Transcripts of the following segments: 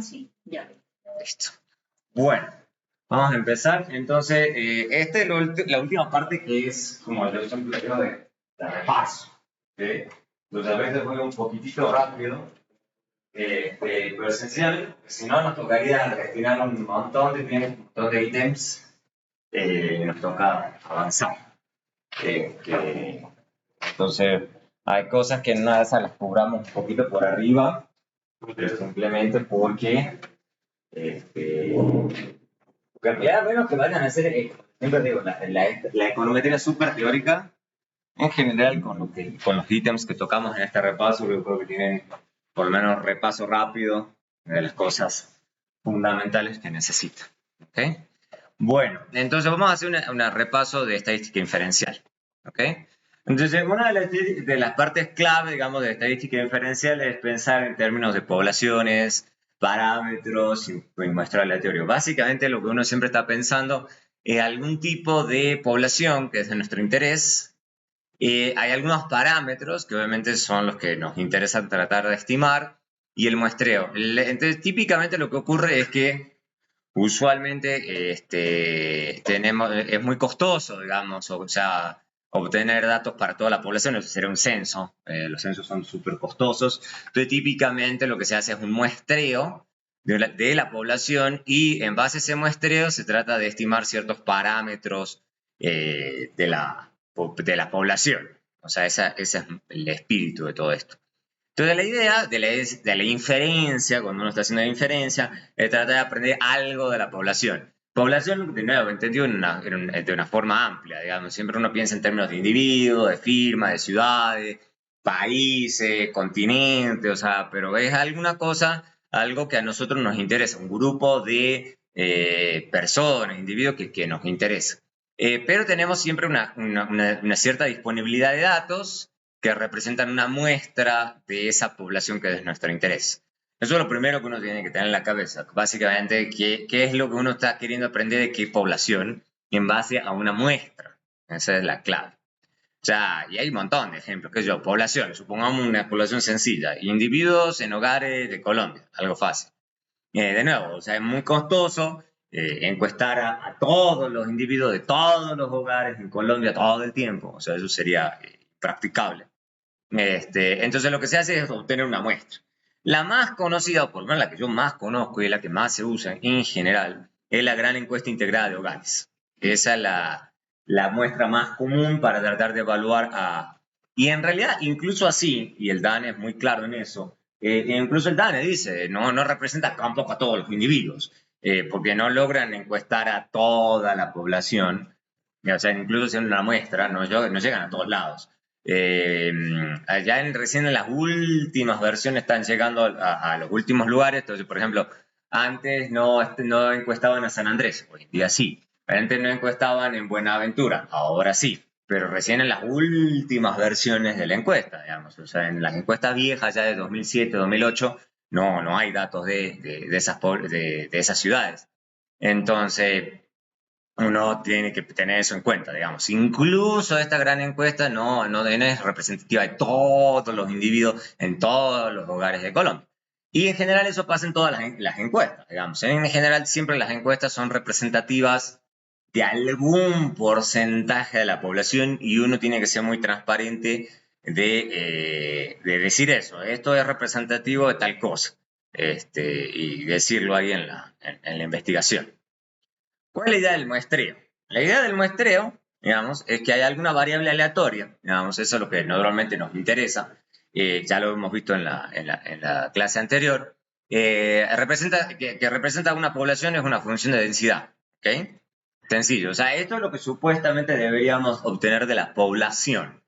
Sí, ya. Listo. Bueno, vamos a empezar. Entonces, esta es la última parte que es como el ejemplo de repaso. ¿Sí? Entonces, a veces voy un poquitito rápido, pero esencial, si no nos tocaría destinar un montón de tiempo, un montón de ítems, nos toca avanzar. Entonces, hay cosas que no esas las cobramos un poquito por arriba, pero simplemente porque porque en realidad, menos que vayan a hacer, siempre digo, la econometría súper teórica, en general, con los ítems que tocamos en este repaso, yo creo que tienen por lo menos repaso rápido de las cosas fundamentales que necesitan. ¿Okay? Bueno, entonces vamos a hacer un repaso de estadística inferencial. ¿Okay? Entonces, una de las partes clave, digamos, de estadística inferencial es pensar en términos de poblaciones, parámetros y muestras aleatorios. Básicamente, lo que uno siempre está pensando es algún tipo de población que es de nuestro interés. Hay algunos parámetros que obviamente son los que nos interesa tratar de estimar y el muestreo. Entonces, típicamente lo que ocurre es que usualmente es muy costoso, digamos, o sea, obtener datos para toda la población, eso sería un censo, los censos son súper costosos, entonces típicamente lo que se hace es un muestreo de la población y en base a ese muestreo se trata de estimar ciertos parámetros de la población, o sea, ese es el espíritu de todo esto. Entonces la idea de la inferencia, cuando uno está haciendo la inferencia, es tratar de aprender algo de la población. Población, de nuevo, entendido de una forma amplia, digamos. Siempre uno piensa en términos de individuos, de firmas, de ciudades, países, continentes, o sea, pero es alguna cosa, algo que a nosotros nos interesa, un grupo de personas, individuos que nos interesa. Pero tenemos siempre una cierta disponibilidad de datos que representan una muestra de esa población que es de nuestro interés. Eso es lo primero que uno tiene que tener en la cabeza. Básicamente, ¿qué es lo que uno está queriendo aprender de qué población en base a una muestra? Esa es la clave. O sea, y hay un montón de ejemplos, que yo, población, supongamos una población sencilla, individuos en hogares de Colombia, algo fácil. De nuevo, o sea, es muy costoso encuestar a todos los individuos de todos los hogares en Colombia todo el tiempo, o sea, eso sería practicable. Entonces lo que se hace es obtener una muestra. La más conocida, o por lo menos la que yo más conozco y la que más se usa en general, es la gran encuesta integrada de hogares. Esa es la muestra más común para tratar de evaluar a... Y en realidad, incluso así, y el DANE es muy claro en eso, incluso el DANE dice, no representa tampoco a todos los individuos, porque no logran encuestar a toda la población, o sea, incluso siendo una muestra, no llegan a todos lados. Recién en las últimas versiones están llegando a los últimos lugares. Entonces, por ejemplo, antes no encuestaban a San Andrés, hoy en día sí. Antes no encuestaban en Buenaventura, ahora sí. Pero recién en las últimas versiones de la encuesta, digamos. O sea, en las encuestas viejas ya de 2007, 2008, no hay datos de esas ciudades. Entonces, uno tiene que tener eso en cuenta, digamos. Incluso esta gran encuesta no es representativa de todos los individuos en todos los hogares de Colombia. Y en general eso pasa en todas las encuestas, digamos. En general siempre las encuestas son representativas de algún porcentaje de la población y uno tiene que ser muy transparente de decir eso. Esto es representativo de tal cosa. Y decirlo ahí en la investigación. ¿Cuál es la idea del muestreo? La idea del muestreo, digamos, es que hay alguna variable aleatoria, digamos, eso es lo que normalmente nos interesa, ya lo hemos visto en la clase anterior, que representa una población es una función de densidad, ¿ok? Sencillo, o sea, esto es lo que supuestamente deberíamos obtener de la población.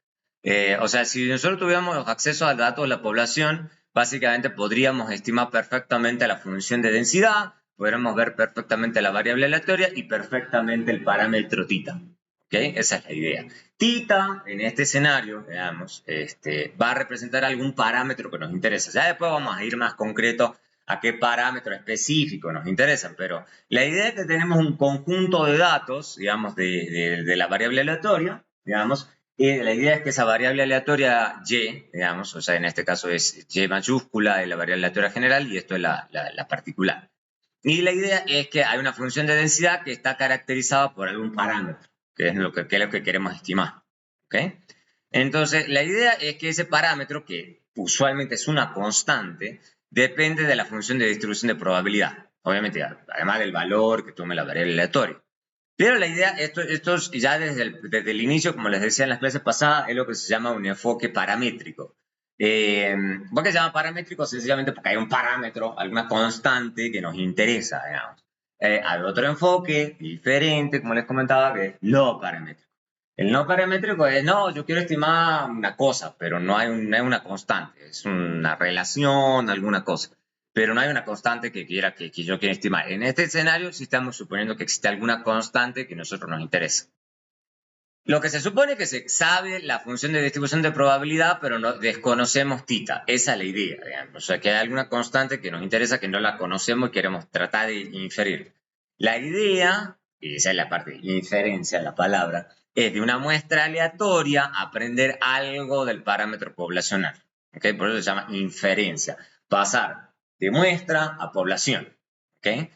O sea, si nosotros tuviéramos acceso al dato de la población, básicamente podríamos estimar perfectamente la función de densidad, podríamos ver perfectamente la variable aleatoria y perfectamente el parámetro tita. ¿Okay? Esa es la idea. Tita, en este escenario, veamos, va a representar algún parámetro que nos interesa. Ya después vamos a ir más concreto a qué parámetro específico nos interesan, pero la idea es que tenemos un conjunto de datos, digamos, de la variable aleatoria, digamos, Y la idea es que esa variable aleatoria y, digamos, o sea, en este caso es y mayúscula de la variable aleatoria general y esto es la particular. Y la idea es que hay una función de densidad que está caracterizada por algún parámetro, que es lo que queremos estimar. ¿Ok? Entonces, la idea es que ese parámetro, que usualmente es una constante, depende de la función de distribución de probabilidad. Obviamente, además del valor que tome la variable aleatoria. Pero la idea, esto ya desde el inicio, como les decía en las clases pasadas, es lo que se llama un enfoque paramétrico. ¿Por qué se llama paramétrico? Sencillamente porque hay un parámetro, alguna constante que nos interesa, digamos. Hay otro enfoque diferente, como les comentaba, que es no paramétrico. El no paramétrico es, no, yo quiero estimar una cosa, pero no hay una constante, es una relación, alguna cosa, pero no hay una constante que yo quiera estimar. En este escenario sí estamos suponiendo que existe alguna constante que a nosotros nos interesa. Lo que se supone es que se sabe la función de distribución de probabilidad, pero no desconocemos θ. Esa es la idea, digamos. O sea, que hay alguna constante que nos interesa, que no la conocemos y queremos tratar de inferir. La idea, y esa es la parte de inferencia de la palabra, es de una muestra aleatoria aprender algo del parámetro poblacional. ¿Okay? Por eso se llama inferencia. Pasar de muestra a población. ¿Okay?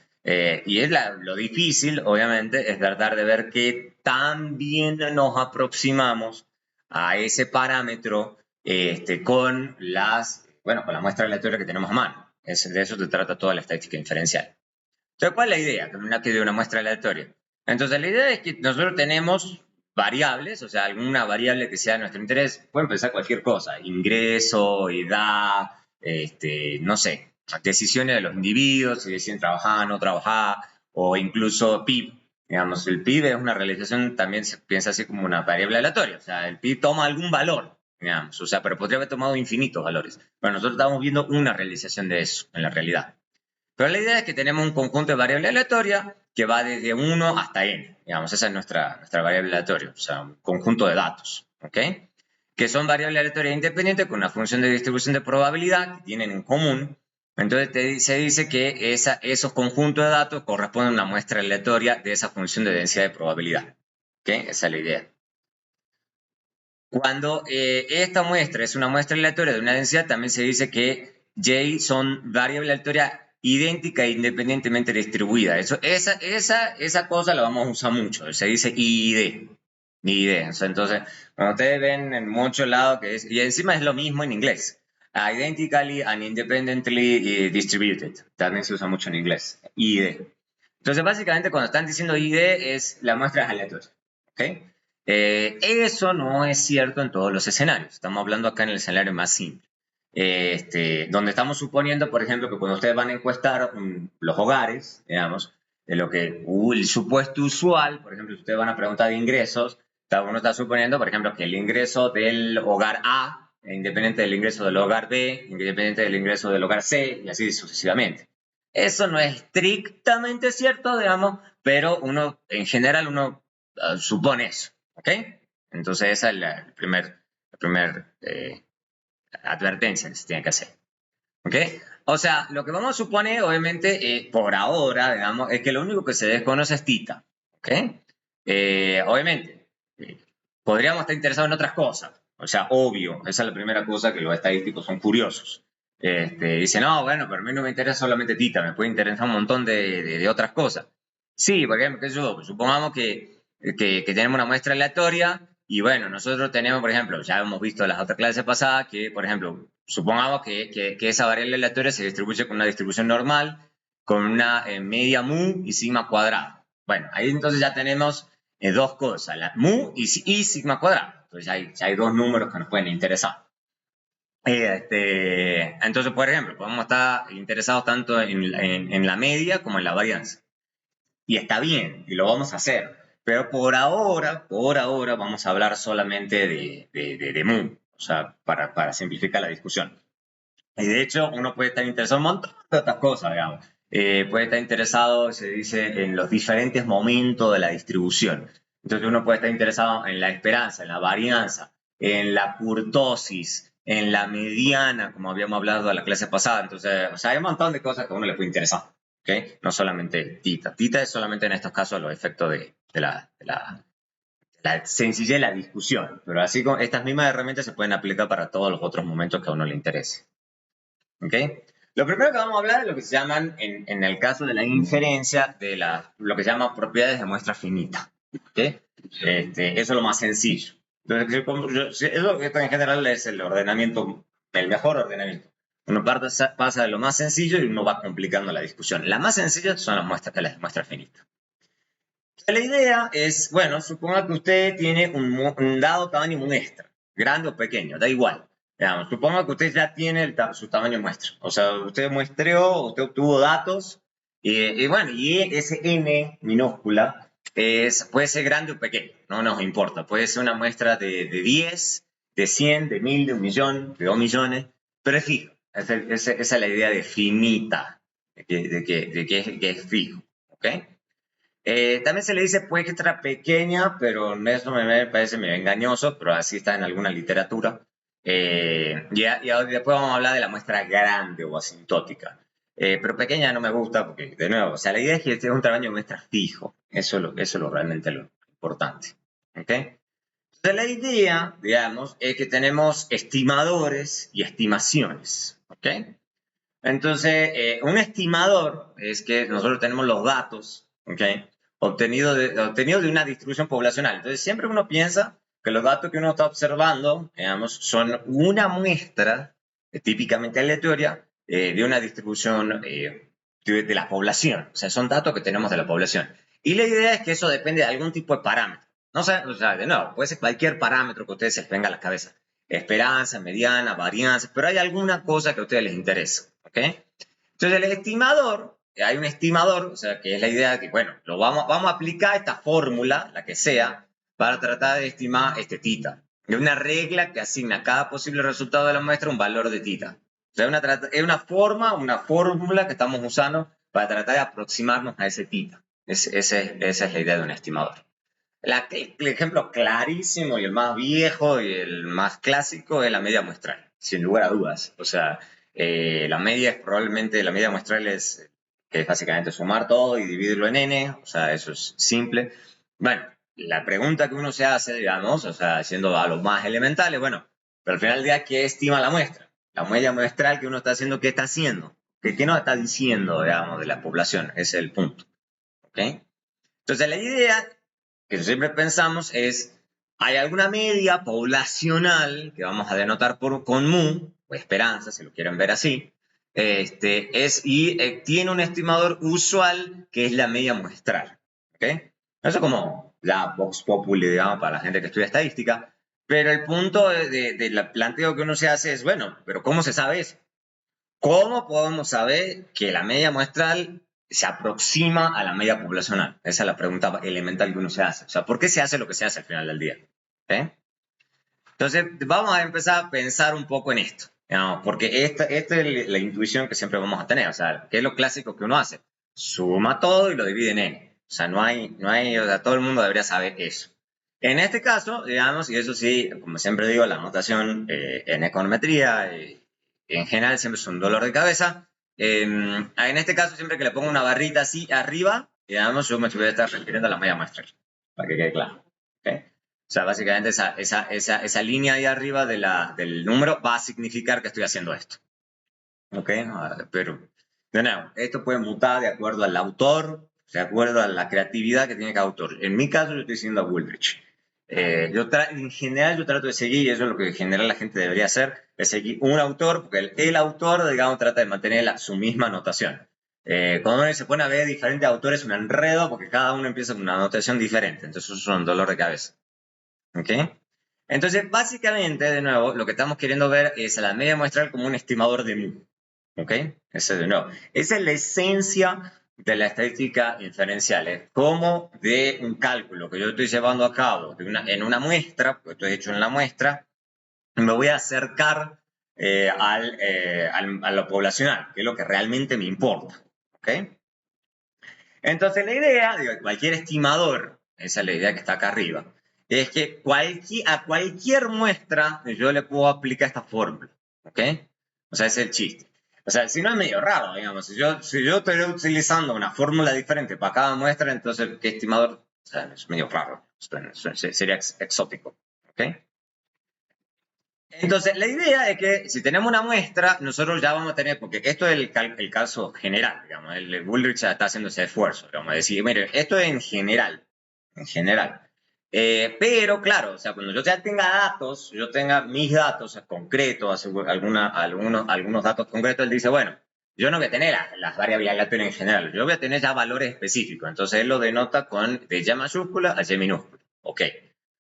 Y es lo difícil, obviamente, es tratar de ver qué tan bien nos aproximamos a ese parámetro con con la muestra aleatoria que tenemos a mano. De eso se trata toda la estadística inferencial. Entonces, ¿cuál es la idea? Que de una muestra aleatoria. Entonces, la idea es que nosotros tenemos variables, o sea, alguna variable que sea de nuestro interés. Pueden pensar cualquier cosa, ingreso, edad, no sé, decisiones de los individuos, si deciden trabajar, no trabajar, o incluso PIB. Digamos, el PIB es una realización, también se piensa así como una variable aleatoria. O sea, el PIB toma algún valor, digamos, o sea, pero podría haber tomado infinitos valores. Pero nosotros estamos viendo una realización de eso en la realidad. Pero la idea es que tenemos un conjunto de variables aleatorias que va desde 1 hasta n. Digamos, esa es nuestra variable aleatoria, o sea, un conjunto de datos. ¿Ok? Que son variables aleatorias independientes con una función de distribución de probabilidad que tienen en común. Entonces se dice que esos conjuntos de datos corresponden a una muestra aleatoria de esa función de densidad de probabilidad. ¿Ok? Esa es la idea. Cuando esta muestra es una muestra aleatoria de una densidad, también se dice que J son variables aleatorias idéntica e independientemente distribuida. Esa cosa la vamos a usar mucho. Se dice ID. ID. Entonces, cuando ustedes ven en muchos lados que es, y encima es lo mismo en inglés. Identically and independently distributed. También se usa mucho en inglés. ID. Entonces, básicamente, cuando están diciendo ID, la muestra es aleatoria. ¿Ok? Eso no es cierto en todos los escenarios. Estamos hablando acá en el escenario más simple. Donde estamos suponiendo, por ejemplo, que cuando ustedes van a encuestar los hogares, digamos, de lo que el supuesto usual, por ejemplo, si ustedes van a preguntar de ingresos, uno está suponiendo, por ejemplo, que el ingreso del hogar A es independiente del ingreso del hogar B, independiente del ingreso del hogar C, y así sucesivamente. Eso no es estrictamente cierto, digamos, pero en general, uno supone eso. ¿Ok? Entonces esa es la primera advertencia que se tiene que hacer. ¿Ok? O sea, lo que vamos a suponer, obviamente, por ahora, digamos, es que lo único que se desconoce es θ. ¿Ok? Obviamente, podríamos estar interesados en otras cosas. O sea, obvio, esa es la primera cosa que los estadísticos son curiosos. Dicen, no, bueno, pero a mí no me interesa solamente θ, me puede interesar un montón de otras cosas. Sí, por ejemplo, supongamos que tenemos una muestra aleatoria y bueno, nosotros tenemos, por ejemplo, ya hemos visto en las otras clases pasadas que, por ejemplo, supongamos que esa variable aleatoria se distribuye con una distribución normal, con una media mu y sigma cuadrado. Bueno, ahí entonces ya tenemos dos cosas, la mu y sigma cuadrado. Entonces ya hay dos números que nos pueden interesar. Entonces, por ejemplo, podemos estar interesados tanto en la media como en la varianza. Y está bien, y lo vamos a hacer. Pero por ahora vamos a hablar solamente de mu, o sea, para simplificar la discusión. Y de hecho, uno puede estar interesado en un montón de otras cosas, digamos. Puede estar interesado, se dice, en los diferentes momentos de la distribución. Entonces uno puede estar interesado en la esperanza, en la varianza, en la kurtosis, en la mediana, como habíamos hablado en la clase pasada. Entonces, o sea, hay un montón de cosas que a uno le puede interesar. ¿Okay? No solamente θ. θ es solamente en estos casos los efectos de la la sencillez de la discusión, pero así como estas mismas herramientas se pueden aplicar para todos los otros momentos que a uno le interese. ¿Ok? Lo primero que vamos a hablar es lo que se llaman, en el caso de la inferencia, de lo que se llama propiedades de muestra finita. ¿Ok? Eso es lo más sencillo. Entonces, esto en general es el ordenamiento, el mejor ordenamiento. Uno pasa de lo más sencillo y uno va complicando la discusión. La más sencilla son las muestras finitas. La idea es, bueno, suponga que usted tiene un dado tamaño muestra, grande o pequeño, da igual. Digamos, suponga que usted ya tiene su tamaño muestra. O sea, usted muestreó, usted obtuvo datos, y bueno, y ese n minúscula puede ser grande o pequeño, no nos importa. Puede ser una muestra de 10, de 100, de 1000, de 1.000.000, de 2 millones, pero es fijo. Esa es la idea de finita, que es fijo. ¿Ok? También se le dice muestra pequeña, pero eso me parece medio engañoso, pero así está en alguna literatura. Y después vamos a hablar de la muestra grande o asintótica. Pero pequeña no me gusta porque, de nuevo, o sea, la idea es que este es un tamaño de muestra fijo. Eso es realmente lo importante. ¿Ok? Entonces, la idea, digamos, es que tenemos estimadores y estimaciones. ¿Ok? Entonces, un estimador es que nosotros tenemos los datos, ¿ok? Obtenidos de una distribución poblacional. Entonces, siempre uno piensa que los datos que uno está observando, digamos, son una muestra, típicamente aleatoria, de una distribución de la población. O sea, son datos que tenemos de la población. Y la idea es que eso depende de algún tipo de parámetro. No sé, o sea, de nuevo, puede ser cualquier parámetro que a ustedes se les venga a la cabeza. Esperanza, mediana, varianza, pero hay alguna cosa que a ustedes les interesa. ¿Ok? Entonces, el estimador, hay un estimador, o sea, que es la idea de que, bueno, vamos a aplicar esta fórmula, la que sea, para tratar de estimar este tita. Es una regla que asigna a cada posible resultado de la muestra un valor de tita. O sea, es una fórmula que estamos usando para tratar de aproximarnos a ese tita. Esa es la idea de un estimador. El ejemplo clarísimo y el más viejo y el más clásico es la media muestral, sin lugar a dudas. O sea, la media muestral que es básicamente sumar todo y dividirlo en n, o sea, eso es simple. Bueno, la pregunta que uno se hace, digamos, o sea, siendo a lo más elemental, es, bueno, pero al final del día, ¿qué estima la muestra? La media muestral que uno está haciendo, ¿qué está haciendo? ¿Qué nos está diciendo, digamos, de la población? Ese es el punto. ¿Ok? Entonces, la idea que siempre pensamos es, hay alguna media poblacional que vamos a denotar con mu, o esperanza, si lo quieren ver así, tiene un estimador usual que es la media muestral. ¿Ok? Eso como la vox populi, digamos, para la gente que estudia estadística, pero el punto del planteo que uno se hace es, bueno, pero ¿cómo se sabe eso? ¿Cómo podemos saber que la media muestral se aproxima a la media poblacional? Esa es la pregunta elemental que uno se hace. O sea, ¿por qué se hace lo que se hace al final del día? Entonces, vamos a empezar a pensar un poco en esto. ¿No? Porque esta es la intuición que siempre vamos a tener. O sea, ¿qué es lo clásico que uno hace? Suma todo y lo divide en n. O sea, o sea, todo el mundo debería saber eso. En este caso, digamos, y eso sí, como siempre digo, la notación en econometría en general siempre es un dolor de cabeza. En este caso, siempre que le pongo una barrita así arriba, digamos, yo me voy a estar refiriendo a la media muestral, para que quede claro. ¿Okay? O sea, básicamente esa línea ahí arriba del número va a significar que estoy haciendo esto. ¿Ok? Pero, de nuevo, esto puede mutar de acuerdo al autor, de acuerdo a la creatividad que tiene cada autor. En mi caso, yo estoy diciendo a Woolrich. En general, yo trato de seguir, y eso es lo que en general la gente debería hacer, es seguir un autor, porque el autor, digamos, trata de mantener su misma notación. Cuando uno se pone a ver diferentes autores, es un enredo, porque cada uno empieza con una notación diferente, entonces eso es un dolor de cabeza. ¿Ok? Entonces, básicamente, de nuevo, lo que estamos queriendo ver es a la media muestral como un estimador de mu. ¿Ok? Esa es la esencia de la estadística inferencial. Es como de un cálculo que yo estoy llevando a cabo en una muestra, porque esto es hecho en la muestra, me voy a acercar a lo poblacional, que es lo que realmente me importa. ¿Ok? Entonces, la idea de cualquier estimador, esa es la idea que está acá arriba, es que a cualquier muestra yo le puedo aplicar esta fórmula. ¿Ok? O sea, ese es el chiste. O sea, si no es medio raro, digamos. Si yo estoy utilizando una fórmula diferente para cada muestra, entonces, ¿qué estimador? O sea, es medio raro. sería exótico. ¿Okay? Entonces, la idea es que si tenemos una muestra, nosotros ya vamos a tener, porque esto es el caso general, digamos, el Bullrich está haciendo ese esfuerzo, digamos, decir, mire, esto es en general. Pero claro, o sea, cuando yo ya tenga datos, yo tenga mis datos concretos, algunos datos concretos, él dice, bueno, yo no voy a tener las variables aleatorias en general, yo voy a tener ya valores específicos. Entonces él lo denota con de Y mayúscula a Y minúscula. Ok.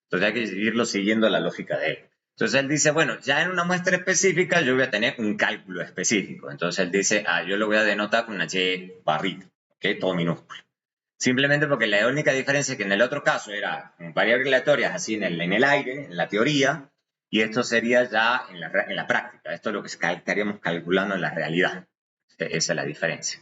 Entonces hay que irlo siguiendo la lógica de él. Entonces él dice, bueno, ya en una muestra específica yo voy a tener un cálculo específico. Entonces él dice, yo lo voy a denotar con una Y barrita, ¿ok? Todo minúsculo. Simplemente porque la única diferencia es que en el otro caso era variables aleatorias así en el aire, en la teoría, y esto sería ya en la práctica. Esto es lo que estaríamos calculando en la realidad. Esa es la diferencia.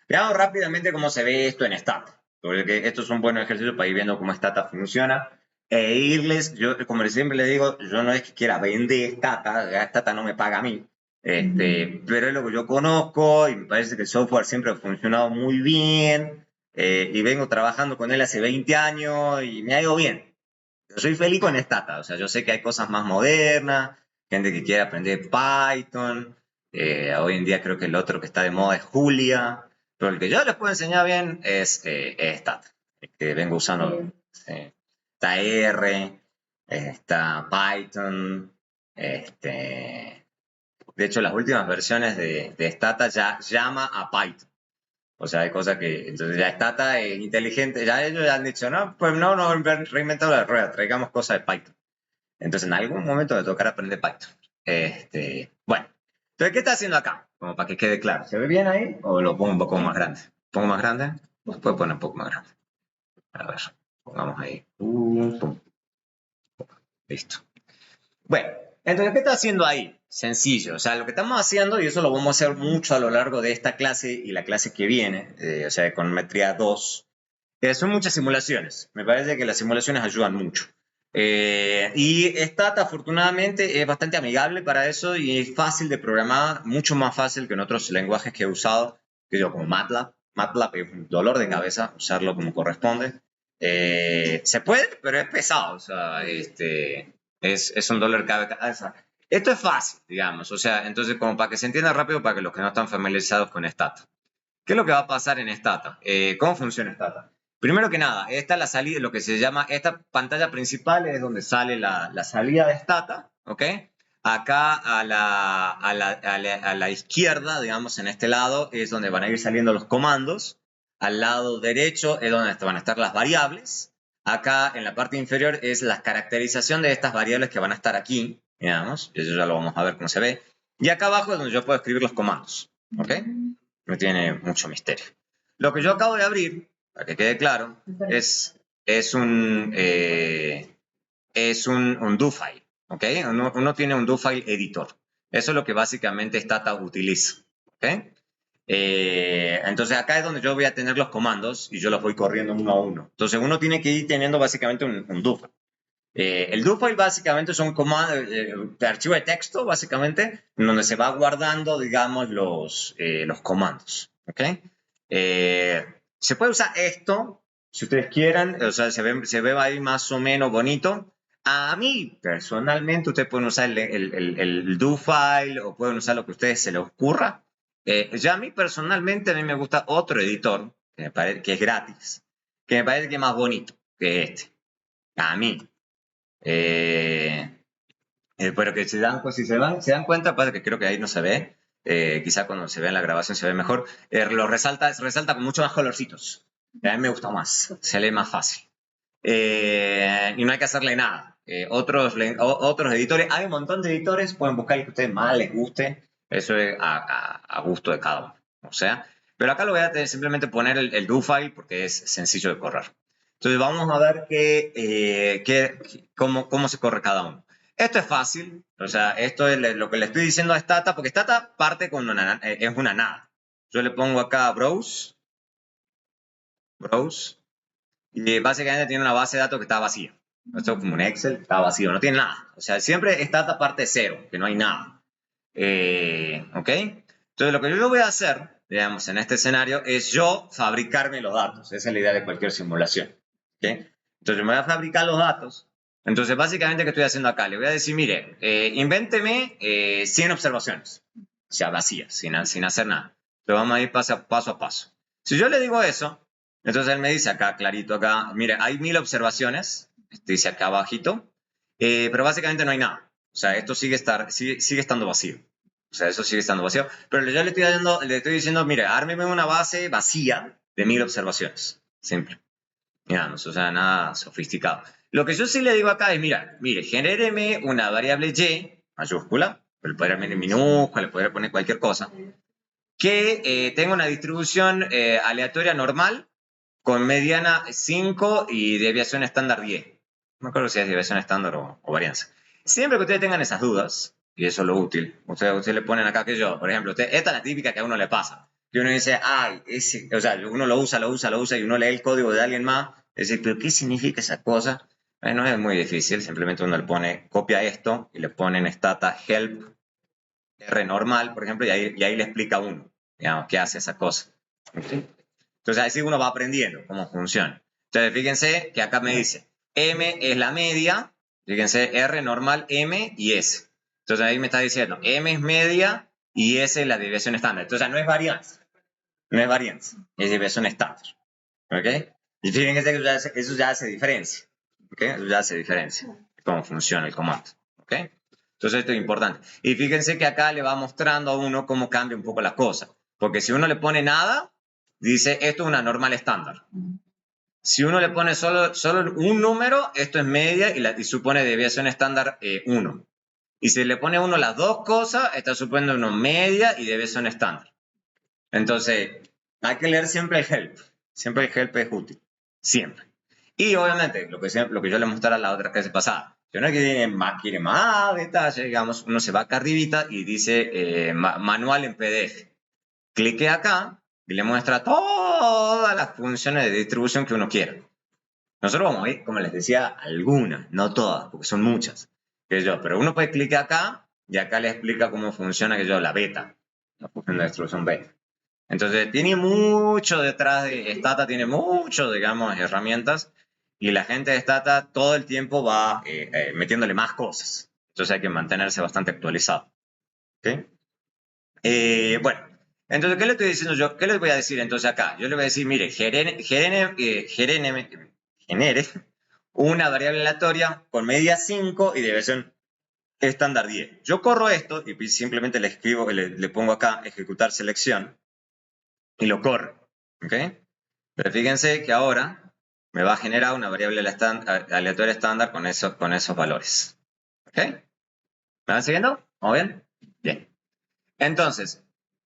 Veamos rápidamente cómo se ve esto en Stata, porque estos son buenos ejercicios para ir viendo cómo Stata funciona. Yo como siempre le digo, yo no es que quiera vender Stata no me paga a mí, pero es lo que yo conozco y me parece que el software siempre ha funcionado muy bien, y vengo trabajando con él hace 20 años y me ha ido bien. Yo soy feliz con Stata, o sea, yo sé que hay cosas más modernas, gente que quiere aprender Python, hoy en día creo que el otro que está de moda es Julia, pero el que yo les puedo enseñar bien es Stata, el que vengo usando. Está R, está Python, de hecho las últimas versiones de Stata ya llama a Python. O sea, hay cosas que, entonces ya Stata es inteligente, ya ellos ya han dicho, no, pues no reinventado la rueda, traigamos cosas de Python. Entonces en algún momento me tocará aprender Python. Bueno, entonces, ¿qué está haciendo acá? Como para que quede claro. ¿Se ve bien ahí? ¿O lo pongo un poco más grande? ¿Pongo más grande? Pues puedo poner un poco más grande. A ver, pongamos ahí. Pum. Listo. Bueno, entonces, ¿qué está haciendo ahí? Sencillo, o sea, lo que estamos haciendo, y eso lo vamos a hacer mucho a lo largo de esta clase y la clase que viene, o sea, Econometría 2, son muchas simulaciones. Me parece que las simulaciones ayudan mucho. Y Stata, afortunadamente, es bastante amigable para eso y es fácil de programar, mucho más fácil que en otros lenguajes que he usado, que yo como MATLAB. MATLAB es un dolor de cabeza usarlo como corresponde. Se puede, pero es pesado, o sea, es un dolor de cabeza. Esto es fácil, digamos, o sea, entonces como para que se entienda rápido para que los que no están familiarizados con Stata. ¿Qué es lo que va a pasar en Stata? ¿Cómo funciona Stata? Primero que nada, esta es la salida, lo que se llama, esta pantalla principal es donde sale la salida de Stata, ¿ok? Acá a la izquierda, digamos, en este lado, es donde van a ir saliendo los comandos. Al lado derecho es donde van a estar las variables. Acá en la parte inferior es la caracterización de estas variables que van a estar aquí, digamos, eso ya lo vamos a ver cómo se ve. Y acá abajo es donde yo puedo escribir los comandos, ¿ok? No tiene mucho misterio. Lo que yo acabo de abrir, para que quede claro, es un do file, ¿ok? Uno tiene un do file editor. Eso es lo que básicamente Stata utiliza, ¿ok? Entonces acá es donde yo voy a tener los comandos y yo los voy corriendo uno a uno. Entonces uno tiene que ir teniendo básicamente un do file. El do file básicamente son comandos de archivo de texto, básicamente, en donde se va guardando, digamos, los comandos. ¿Ok? Se puede usar esto, si ustedes quieren, o sea, se ve ahí más o menos bonito. A mí, personalmente, ustedes pueden usar el do file o pueden usar lo que a ustedes se les ocurra. Ya a mí, personalmente, a mí me gusta otro editor, que es gratis, que me parece que es más bonito que este. A mí. Pero que pues, si se dan cuenta, pasa que creo que ahí no se ve. Quizá cuando se ve en la grabación se ve mejor. Resalta con muchos más colorcitos. A mí me gusta más, se lee más fácil. Y no hay que hacerle nada. Otros editores, hay un montón de editores, pueden buscar el que a ustedes más les guste. Eso es a gusto de cada uno. O sea, pero acá lo voy a simplemente poner el do file porque es sencillo de correr. Entonces vamos a ver cómo se corre cada uno. Esto es fácil, o sea, esto es lo que le estoy diciendo a Stata, porque Stata parte con es una nada. Yo le pongo acá browse, y básicamente tiene una base de datos que está vacía. Esto es como un Excel, está vacío, no tiene nada. O sea, siempre Stata parte de cero, que no hay nada. ¿Ok? Entonces lo que yo voy a hacer, digamos, en este escenario, es yo fabricarme los datos. Esa es la idea de cualquier simulación. ¿Ok? Entonces me voy a fabricar los datos. Entonces básicamente, ¿qué estoy haciendo acá? Le voy a decir, mire, invénteme 100 observaciones. O sea, vacías, sin hacer nada. Pero vamos a ir paso a paso. Si yo le digo eso, entonces él me dice acá, clarito acá, mire, hay 1000 observaciones, dice acá abajito, pero básicamente no hay nada. O sea, esto sigue estando vacío. O sea, eso sigue estando vacío. Pero yo le estoy diciendo, mire, ármeme una base vacía de 1000 observaciones. Simple. Digamos, o sea, nada sofisticado. Lo que yo sí le digo acá es, mira, mire, genéreme una variable y mayúscula, le podría poner minúscula, le podría poner cualquier cosa, que tenga una distribución aleatoria normal con mediana 5 y deviación estándar 10. No me acuerdo si es deviación estándar o varianza. Siempre que ustedes tengan esas dudas, y eso es lo útil, ustedes le ponen acá que yo, por ejemplo, esta es la típica que a uno le pasa, que uno dice, ay, o sea, uno lo usa y uno lee el código de alguien más, y dice, pero ¿qué significa esa cosa? No es muy difícil, simplemente uno le pone, copia esto y le ponen stata help R normal, por ejemplo, y ahí le explica a uno, digamos, qué hace esa cosa. ¿Sí? Entonces así uno va aprendiendo cómo funciona. Entonces fíjense que acá me dice, M es la media, fíjense, R normal, M y S. Entonces ahí me está diciendo, M es media y S es la desviación estándar. Entonces no es varianza, es desviación estándar. ¿Ok? Y fíjense que eso ya hace diferencia. ¿Ok? Eso ya hace diferencia de cómo funciona el comando. ¿Ok? Entonces esto es importante. Y fíjense que acá le va mostrando a uno cómo cambia un poco la cosa. Porque si uno le pone nada, dice esto es una normal estándar. Si uno le pone solo un número, esto es media y supone desviación estándar 1. Y si le pone uno las dos cosas, está suponiendo uno media y desviación estándar. Entonces, hay que leer siempre el help. Siempre el help es útil. Siempre. Y obviamente, lo que yo le mostré la otra clase pasada. Si uno quiere más detalle, digamos, uno se va acá arribita y dice manual en PDF. Clique acá y le muestra todas las funciones de distribución que uno quiera. Nosotros vamos a ver, como les decía, algunas, no todas, porque son muchas. Pero uno puede clicar acá y acá le explica cómo funciona la beta, la función de distribución beta. Entonces, tiene mucho detrás de Stata, tiene mucho, digamos, herramientas y la gente de Stata todo el tiempo va metiéndole más cosas. Entonces hay que mantenerse bastante actualizado. ¿Okay? Bueno, entonces, ¿qué le estoy diciendo yo? ¿Qué les voy a decir entonces acá? Yo le voy a decir, mire, genere una variable aleatoria con medida 5 y desviación estándar 10. Yo corro esto y simplemente le escribo, le pongo acá ejecutar selección y lo corro. ¿Ok? Pero fíjense que ahora me va a generar una variable aleatoria estándar con esos valores. ¿Ok? ¿Me van siguiendo? ¿Vamos bien? Bien. Entonces,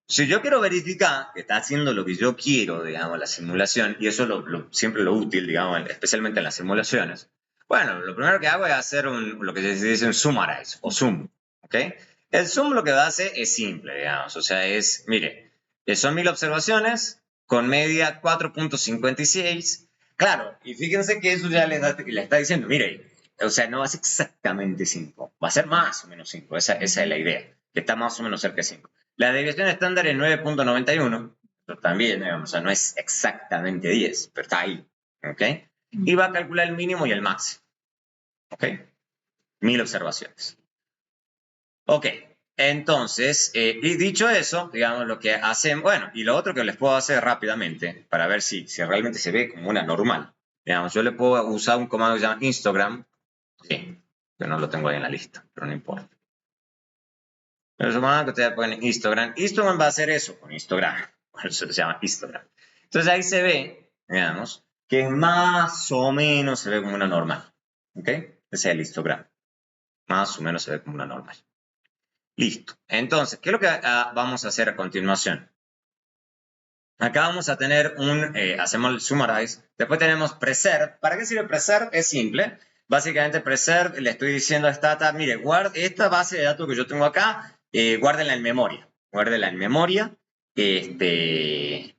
si yo quiero verificar que está haciendo lo que yo quiero, digamos, la simulación, y eso es siempre lo útil, digamos, especialmente en las simulaciones, bueno, lo primero que hago es hacer lo que se dice un summarize o zoom. ¿Ok? El zoom lo que hace es simple, digamos, o sea, mire, son 1000 observaciones con media 4.56. Claro, y fíjense que eso ya le está diciendo, mire, o sea, no va a ser exactamente 5, va a ser más o menos 5, esa es la idea, que está más o menos cerca de 5. La desviación estándar es 9.91, pero también, digamos, o sea, no es exactamente 10, pero está ahí, ¿ok? Y va a calcular el mínimo y el máximo, ¿ok? 1000 observaciones. Ok, entonces, y dicho eso, digamos, lo que hacen, bueno, y lo otro que les puedo hacer rápidamente, para ver si realmente se ve como una normal, digamos, yo le puedo usar un comando que se llama histogram, sí, yo no lo tengo ahí en la lista, pero no importa. Pero supongo que ustedes ponen histogram. Histogram va a hacer eso con histogram. Por eso se llama histogram. Entonces ahí se ve, digamos, que más o menos se ve como una normal. ¿Ok? Ese es el histogram. Más o menos se ve como una normal. Listo. Entonces, ¿qué es lo que vamos a hacer a continuación? Acá vamos a tener hacemos el summarize. Después tenemos preserve. ¿Para qué sirve preserve? Es simple. Básicamente preserve, le estoy diciendo a Stata, mire, guarde esta base de datos que yo tengo acá, guárdenla en memoria. Guárdenla en memoria. Le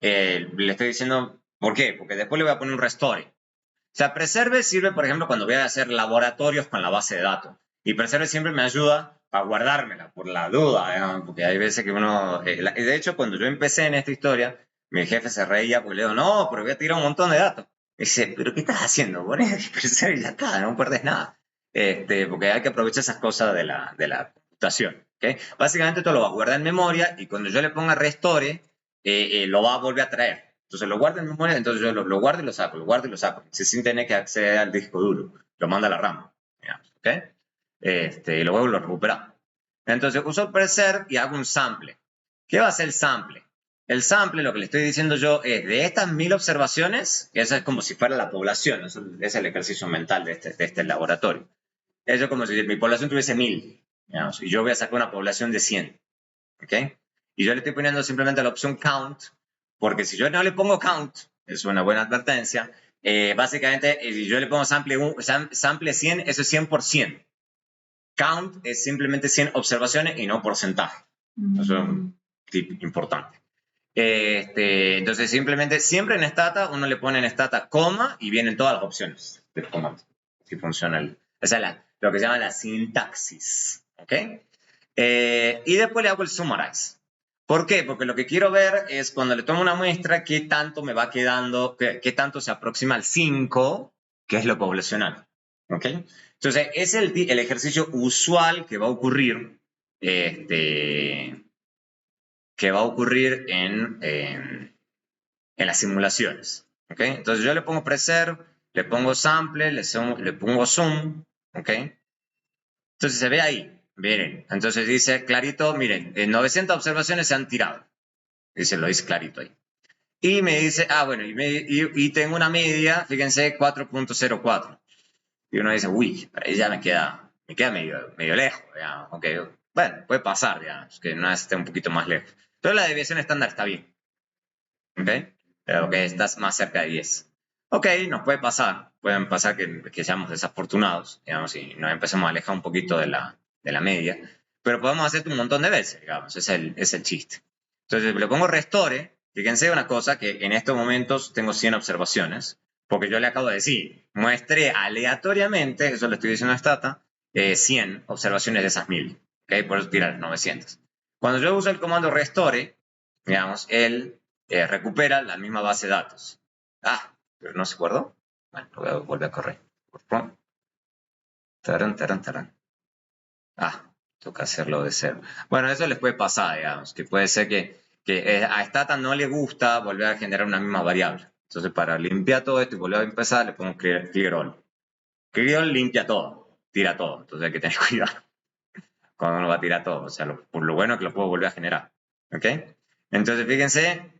estoy diciendo, ¿por qué? Porque después le voy a poner un restore. O sea, preserve sirve, por ejemplo, cuando voy a hacer laboratorios con la base de datos. Y preserve siempre me ayuda a guardármela, por la duda, ¿no? Porque hay veces que uno... de hecho, cuando yo empecé en esta historia, mi jefe se reía porque le digo, no, pero voy a tirar un montón de datos. Dice, ¿pero qué estás haciendo? Pones a dispersar y ya está, no perdés nada. Porque hay que aprovechar esas cosas de la computación. ¿Okay? Básicamente esto lo va a guardar en memoria y cuando yo le ponga restore, lo va a volver a traer. Entonces lo guarda en memoria, entonces yo lo guardo y lo saco, lo guardo y lo saco. Sin tener que acceder al disco duro. Lo manda a la RAM. Digamos, ¿okay? Y luego lo recupera. Entonces uso el preserve y hago un sample. ¿Qué va a hacer el sample? El sample, lo que le estoy diciendo yo es, de estas 1000 observaciones, que eso es como si fuera la población, eso es el ejercicio mental de este laboratorio. Eso es como si mi población tuviese 1000, digamos, y yo voy a sacar una población de 100. ¿Ok? Y yo le estoy poniendo simplemente la opción count, porque si yo no le pongo count, es una buena advertencia, básicamente, si yo le pongo sample 100, eso es 100%. Count es simplemente 100 observaciones y no porcentaje. Eso es un tip importante. Entonces, simplemente, siempre en Stata, uno le pone en Stata coma y vienen todas las opciones del comando. Así funciona lo que se llama la sintaxis. ¿Ok? Y después le hago el summarize. ¿Por qué? Porque lo que quiero ver es cuando le tomo una muestra, qué tanto me va quedando, qué tanto se aproxima al 5, que es lo poblacional. ¿Ok? Entonces, es el ejercicio usual que va a ocurrir, en las simulaciones. ¿Ok? Entonces, yo le pongo preserve, le pongo sample, le pongo zoom. ¿Ok? Entonces, se ve ahí. Miren, entonces dice clarito, miren, 900 observaciones se han tirado. Lo dice clarito ahí. Y me dice, bueno, y tengo una media, fíjense, 4.04. Y uno dice, uy, ahí ya me queda medio lejos, digamos. Aunque, bueno, puede pasar, digamos, que una vez esté un poquito más lejos. Pero la desviación estándar está bien. ¿Ok? Pero que estás más cerca de 10. Ok, nos puede pasar. Pueden pasar que seamos desafortunados, digamos, y nos empecemos a alejar un poquito de la media. Pero podemos hacer un montón de veces, digamos, es el chiste. Entonces, le pongo restore. Fíjense una cosa, que en estos momentos tengo 100 observaciones, porque yo le acabo de decir, muestre aleatoriamente, eso le estoy diciendo a Stata, 100 observaciones de esas 1000. ¿Ok? Por eso tirar 900. Cuando yo uso el comando restore, digamos, él recupera la misma base de datos. Pero no se guardó. Bueno, lo voy a volver a correr. Tarán. Toca hacerlo de cero. Bueno, eso les puede pasar, digamos, que puede ser que a Stata no le gusta volver a generar una misma variable. Entonces, para limpiar todo esto y volver a empezar, le pongo clear all. Clear all limpia todo, tira todo. Entonces hay que tener cuidado cuando uno va a tirar todo. O sea, por lo bueno que lo puedo volver a generar. ¿Ok? Entonces, fíjense,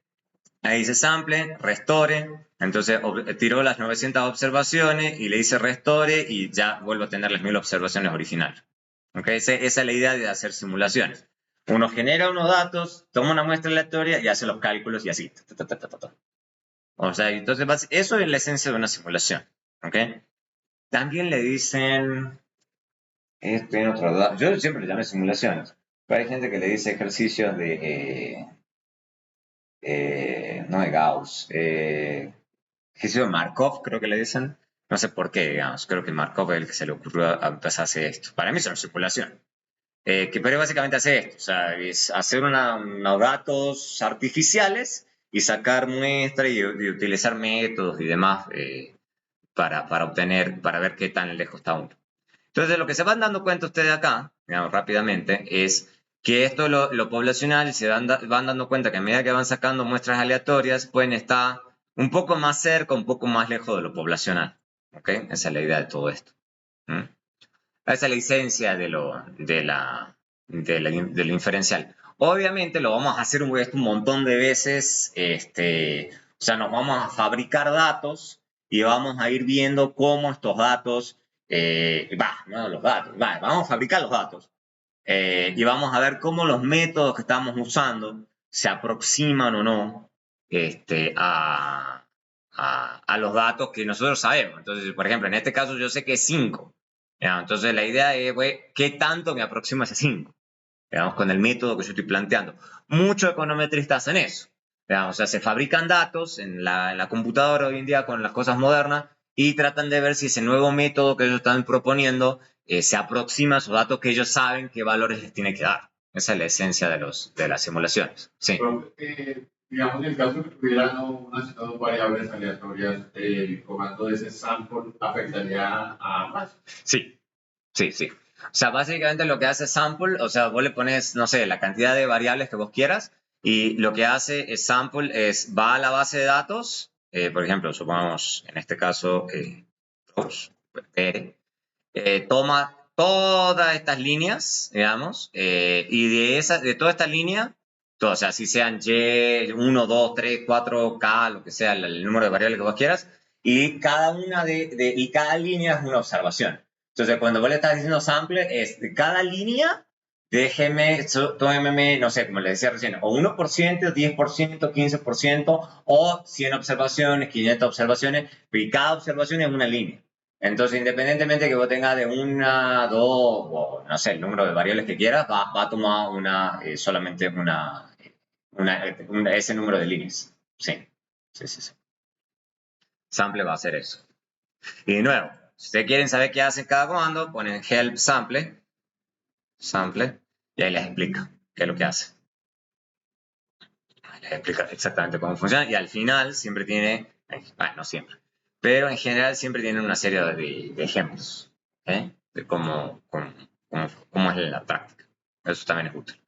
ahí dice sample, restore, entonces tiró las 900 observaciones y le dice restore y ya vuelvo a tener las 1000 observaciones originales. ¿Okay? Esa es la idea de hacer simulaciones. Uno genera unos datos, toma una muestra aleatoria y hace los cálculos y así. O sea, entonces eso es la esencia de una simulación. ¿Okay? También le dicen, en otro dato, yo siempre le llamé simulaciones, pero hay gente que le dice ejercicios no de Gauss, ejercicio de Markov, creo que le dicen. No sé por qué, digamos, creo que Markov es el que se le ocurrió a empezar a hacer esto. Para mí es una simulación. Pero básicamente hace esto, o sea, es hacer unos datos artificiales y sacar muestras y utilizar métodos y demás para ver qué tan lejos está uno. Entonces, lo que se van dando cuenta ustedes acá, digamos, rápidamente, es que esto lo poblacional, se van dando cuenta que a medida que van sacando muestras aleatorias, pueden estar un poco más cerca, un poco más lejos de lo poblacional. ¿Ok? Esa es la idea de todo esto. ¿Mm? Esa es la esencia del inferencial. Obviamente lo vamos a hacer un montón de veces, o sea, nos vamos a fabricar datos y vamos a ir viendo cómo estos datos, vamos a fabricar los datos y vamos a ver cómo los métodos que estamos usando se aproximan o no a los datos que nosotros sabemos. Entonces, por ejemplo, en este caso yo sé que es 5. Entonces, la idea es, ¿qué tanto me aproxima ese 5? Digamos, con el método que yo estoy planteando. Muchos econometristas hacen eso. O sea, se fabrican datos en la computadora hoy en día con las cosas modernas y tratan de ver si ese nuevo método que ellos están proponiendo se aproxima a esos datos que ellos saben qué valores les tiene que dar. Esa es la esencia de las simulaciones. Sí. digamos, en el caso que tuvieran unas dos variables aleatorias, el comando de ese sample afectaría a más. Sí, sí, sí. O sea, básicamente lo que hace sample, o sea, vos le pones, no sé, la cantidad de variables que vos quieras y lo que hace es sample es va a la base de datos, por ejemplo, supongamos en este caso, PR, toma todas estas líneas, digamos, y de toda esta línea, o sea, si sean Y, 1, 2, 3, 4, K, lo que sea, el número de variables que vos quieras, y cada una y cada línea es una observación. Entonces, cuando vos le estás diciendo sample, es de cada línea, tómeme, no sé, como le decía recién, o 1%, 10%, 15%, o 100 observaciones, 500 observaciones, y cada observación es una línea. Entonces, independientemente que vos tengas de una, dos, o no sé, el número de variables que quieras, va a tomar solamente ese número de líneas. Sí, sí, sí, sí. Sample va a hacer eso. Y de nuevo, si ustedes quieren saber qué hace cada comando, ponen help sample, y ahí les explica qué es lo que hace. Les explica exactamente cómo funciona y al final siempre tiene, bueno, no siempre, pero en general siempre tiene una serie de ejemplos, de cómo es la práctica. Eso también es útil.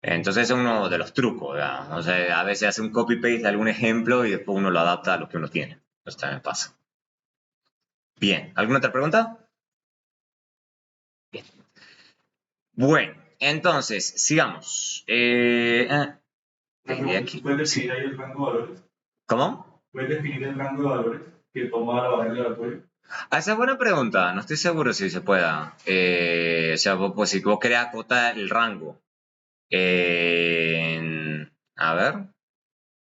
Entonces es uno de los trucos, ¿verdad? O sea, a veces hace un copy-paste de algún ejemplo y después uno lo adapta a lo que uno tiene. Eso también pasa. Bien, ¿alguna otra pregunta? Bien. Bueno, entonces, sigamos. Aquí. ¿Puedes definir ahí el rango de valores? ¿Cómo? ¿Puedes definir el rango de valores que toma la variable aleatoria? Esa es buena pregunta. No estoy seguro si se pueda. O sea, pues, si vos querés acotar el rango. A ver.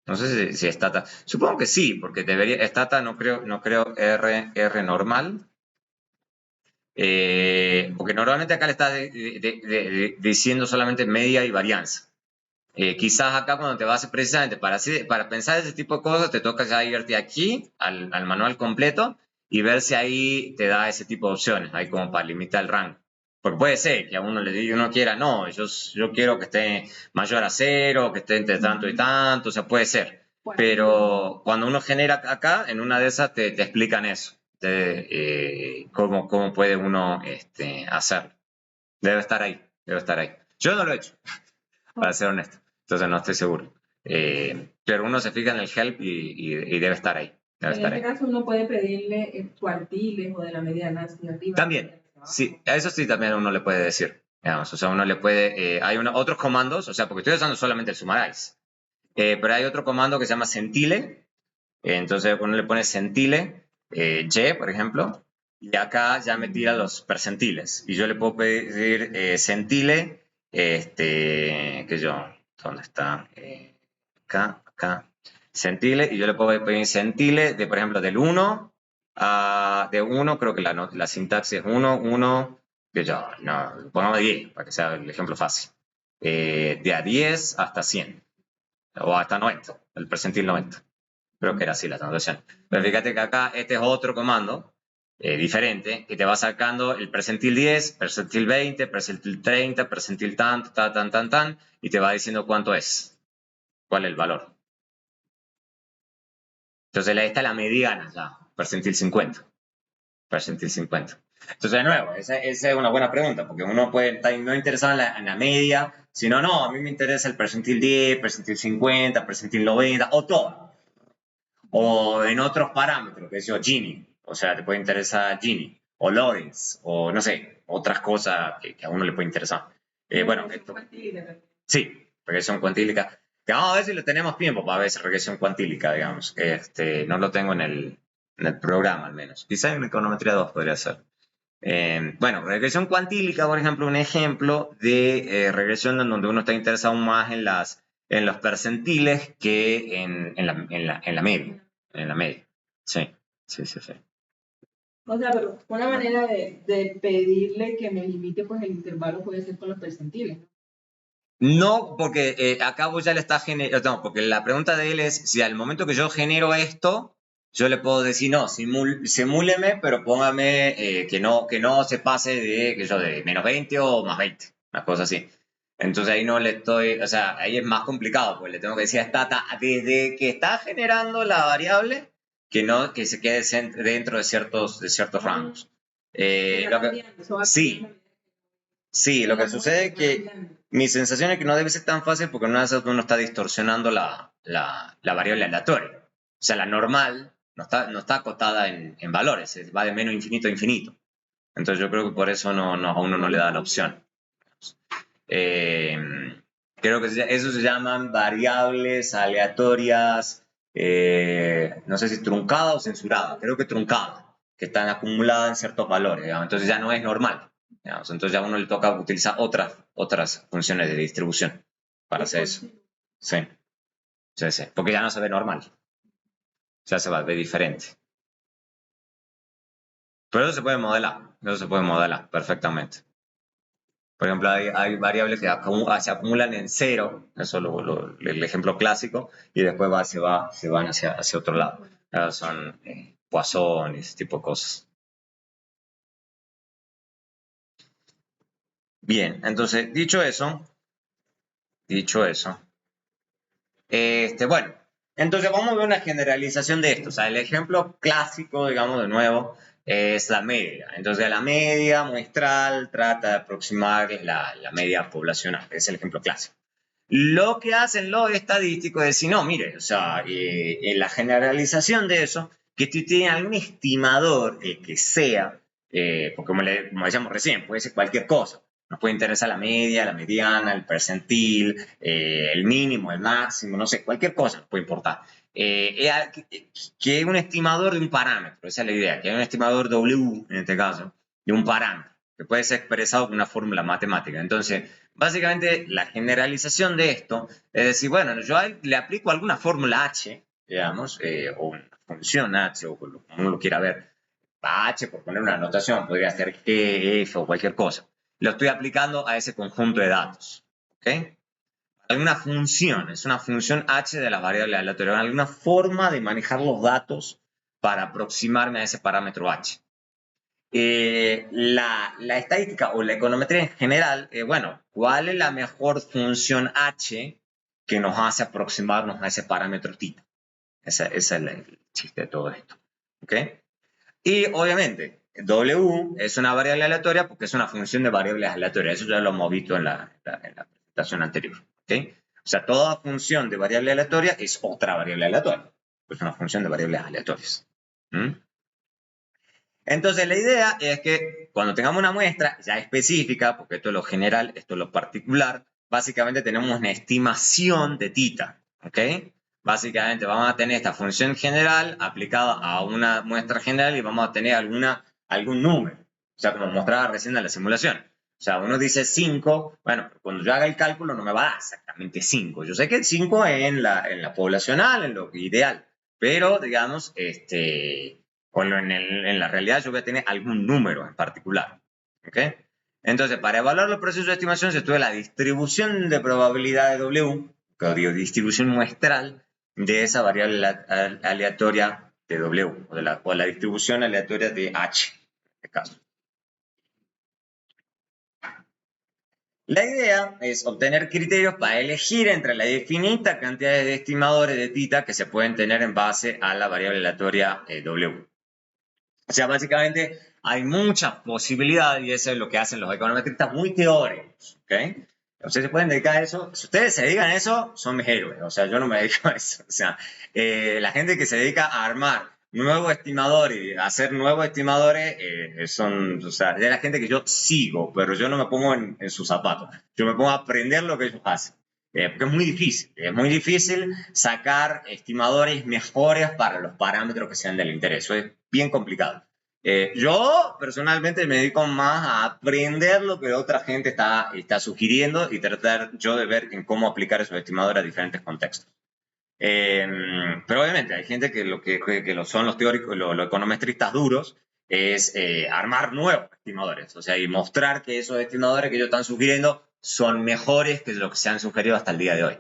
No sé si Stata. Supongo que sí, porque debería. Stata no creo R normal. Porque normalmente acá le está diciendo solamente media y varianza. Quizás acá cuando te vas precisamente para pensar ese tipo de cosas, te toca ya irte aquí al manual completo y ver si ahí te da ese tipo de opciones, ahí como para limitar el rango. Porque puede ser que a uno le diga, uno quiera, no, yo quiero que esté mayor a 0, que esté entre tanto y tanto, o sea, puede ser. Pero cuando uno genera acá, en una de esas te explican eso, cómo puede uno hacerlo. Debe estar ahí, debe estar ahí. Yo no lo he hecho, para ser honesto. Entonces no estoy seguro. Pero uno se fija en el help y debe estar ahí. Debe En estar este ahí. caso uno puede pedirle cuartiles o de la mediana hacia arriba. También, sí, a eso sí también uno le puede decir. Digamos, o sea, uno le puede, hay otros comandos, o sea, porque estoy usando solamente el summarize. Pero hay otro comando que se llama centile. Entonces uno le pone centile, y, por ejemplo, y acá ya me tira los percentiles. Y yo le puedo pedir centile, que yo, ¿dónde está? Acá, centile, y yo le puedo pedir centile de, por ejemplo, del 1 de 1, creo que la sintaxis es 1, que yo, no, pongamos 10, para que sea el ejemplo fácil. De a 10 hasta 100, o hasta 90, el percentil 90. Creo que era así la traducción. Pero fíjate que acá este es otro comando diferente que te va sacando el percentil 10, percentil 20, percentil 30, percentil tan, y te va diciendo cuánto es, cuál es el valor. Entonces esta es la mediana ya, percentil 50. Percentil 50. Entonces, de nuevo, esa es una buena pregunta, porque uno puede estar no interesado en la media, sino no, a mí me interesa el percentil 10, percentil 50, percentil 90, o todo. O en otros parámetros, que es Gini, o sea, te puede interesar Gini, o Lorentz, o no sé, otras cosas que a uno le puede interesar. Bueno, sí, regresión cuantílica. Que vamos a ver si lo tenemos tiempo para ver esa regresión cuantílica, digamos. No lo tengo en el programa, al menos. Quizá en econometría 2 podría ser. Bueno, regresión cuantílica, por ejemplo, un ejemplo de regresión en donde uno está interesado más en los percentiles que en la media. En la media. Sí, sí, sí, sí. O sea, pero una manera de pedirle que me limite pues el intervalo puede ser con los percentiles, ¿no? No, porque acá vos ya le estás generando, no, porque la pregunta de él es si al momento que yo genero esto, yo le puedo decir, no, simúleme, pero póngame que no se pase de menos 20 o más 20, una cosa así. Entonces ahí no le estoy, o sea, ahí es más complicado, porque le tengo que decir a Stata, desde que está generando la variable, que se quede dentro de ciertos rangos. Sí, sí, lo que sucede es que mi sensación es que no debe ser tan fácil porque no uno está distorsionando la variable aleatoria. O sea, la normal no está acotada en valores, va de menos infinito a infinito. Entonces yo creo que por eso a uno no le da la opción. Creo que eso se llaman variables aleatorias, no sé si truncada o censurada, creo que truncada, que están acumuladas en ciertos valores, digamos. Entonces ya no es normal, digamos. Entonces ya a uno le toca utilizar otras funciones de distribución para hacer eso. Sí, sí, sí, porque ya no se ve normal, ya se va a ver diferente. Pero eso se puede modelar perfectamente. Por ejemplo, hay variables que se acumulan en cero, eso es el ejemplo clásico, y después se van hacia otro lado. Son Poisson y ese tipo de cosas. Bien, entonces, dicho eso, bueno, entonces vamos a ver una generalización de esto. O sea, el ejemplo clásico, digamos, de nuevo, es la media. Entonces, la media muestral trata de aproximar la media poblacional. Es el ejemplo clásico. Lo que hacen los estadísticos es decir, no, mire, o sea, en la generalización de eso, que tú tienes algún estimador, el que sea, porque como decíamos recién, puede ser cualquier cosa. Nos puede interesar la media, la mediana, el percentil, el mínimo, el máximo, no sé, cualquier cosa nos puede importar. Que es un estimador de un parámetro, esa es la idea, que hay un estimador W, en este caso, de un parámetro, que puede ser expresado con una fórmula matemática. Entonces, básicamente, la generalización de esto es decir, bueno, yo le aplico alguna fórmula H, digamos, o una función H, o como uno lo quiera ver, H, por poner una anotación, podría ser G, F o cualquier cosa. Lo estoy aplicando a ese conjunto de datos, ¿ok? Alguna función, es una función H de la variable aleatoria, alguna forma de manejar los datos para aproximarme a ese parámetro H. La estadística o la econometría en general, bueno, ¿cuál es la mejor función H que nos hace aproximarnos a ese parámetro θ? Ese es el chiste de todo esto. ¿Ok? Y obviamente, W es una variable aleatoria porque es una función de variables aleatorias. Eso ya lo hemos visto en la presentación anterior. ¿Ok? O sea, toda función de variable aleatoria es otra variable aleatoria. Es una función de variables aleatorias. ¿Mm? Entonces, la idea es que cuando tengamos una muestra ya específica, porque esto es lo general, esto es lo particular, básicamente tenemos una estimación de θ, ¿ok? Básicamente vamos a tener esta función general aplicada a una muestra general y vamos a tener algún número, o sea, como mostraba recién en la simulación. O sea, uno dice 5, bueno, cuando yo haga el cálculo no me va a dar exactamente 5. Yo sé que el 5 es en la poblacional, en lo ideal, pero digamos, en la realidad yo voy a tener algún número en particular. ¿Ok? Entonces, para evaluar los procesos de estimación se estudia la distribución de probabilidad de W, que digo, distribución muestral de esa variable aleatoria de W, o la distribución aleatoria de H, en este caso. La idea es obtener criterios para elegir entre la infinita cantidad de estimadores de θ que se pueden tener en base a la variable aleatoria W. O sea, básicamente hay muchas posibilidades y eso es lo que hacen los econometristas muy teóricos. ¿Okay? Ustedes se pueden dedicar a eso. Si ustedes se dedican a eso, son mis héroes. O sea, yo no me dedico a eso. O sea, la gente que se dedica a armar nuevos estimadores y a hacer nuevos estimadores o sea, es la gente que yo sigo, pero yo no me pongo en sus zapatos. Yo me pongo a aprender lo que ellos hacen. Porque es muy difícil sacar estimadores mejores para los parámetros que sean del interés. Eso es bien complicado. Yo personalmente me dedico más a aprender lo que otra gente está sugiriendo y tratar yo de ver en cómo aplicar esos estimadores a diferentes contextos. Pero obviamente hay gente que son los teóricos, los econometristas duros, es armar nuevos estimadores, o sea, y mostrar que esos estimadores que ellos están sugiriendo son mejores que los que se han sugerido hasta el día de hoy.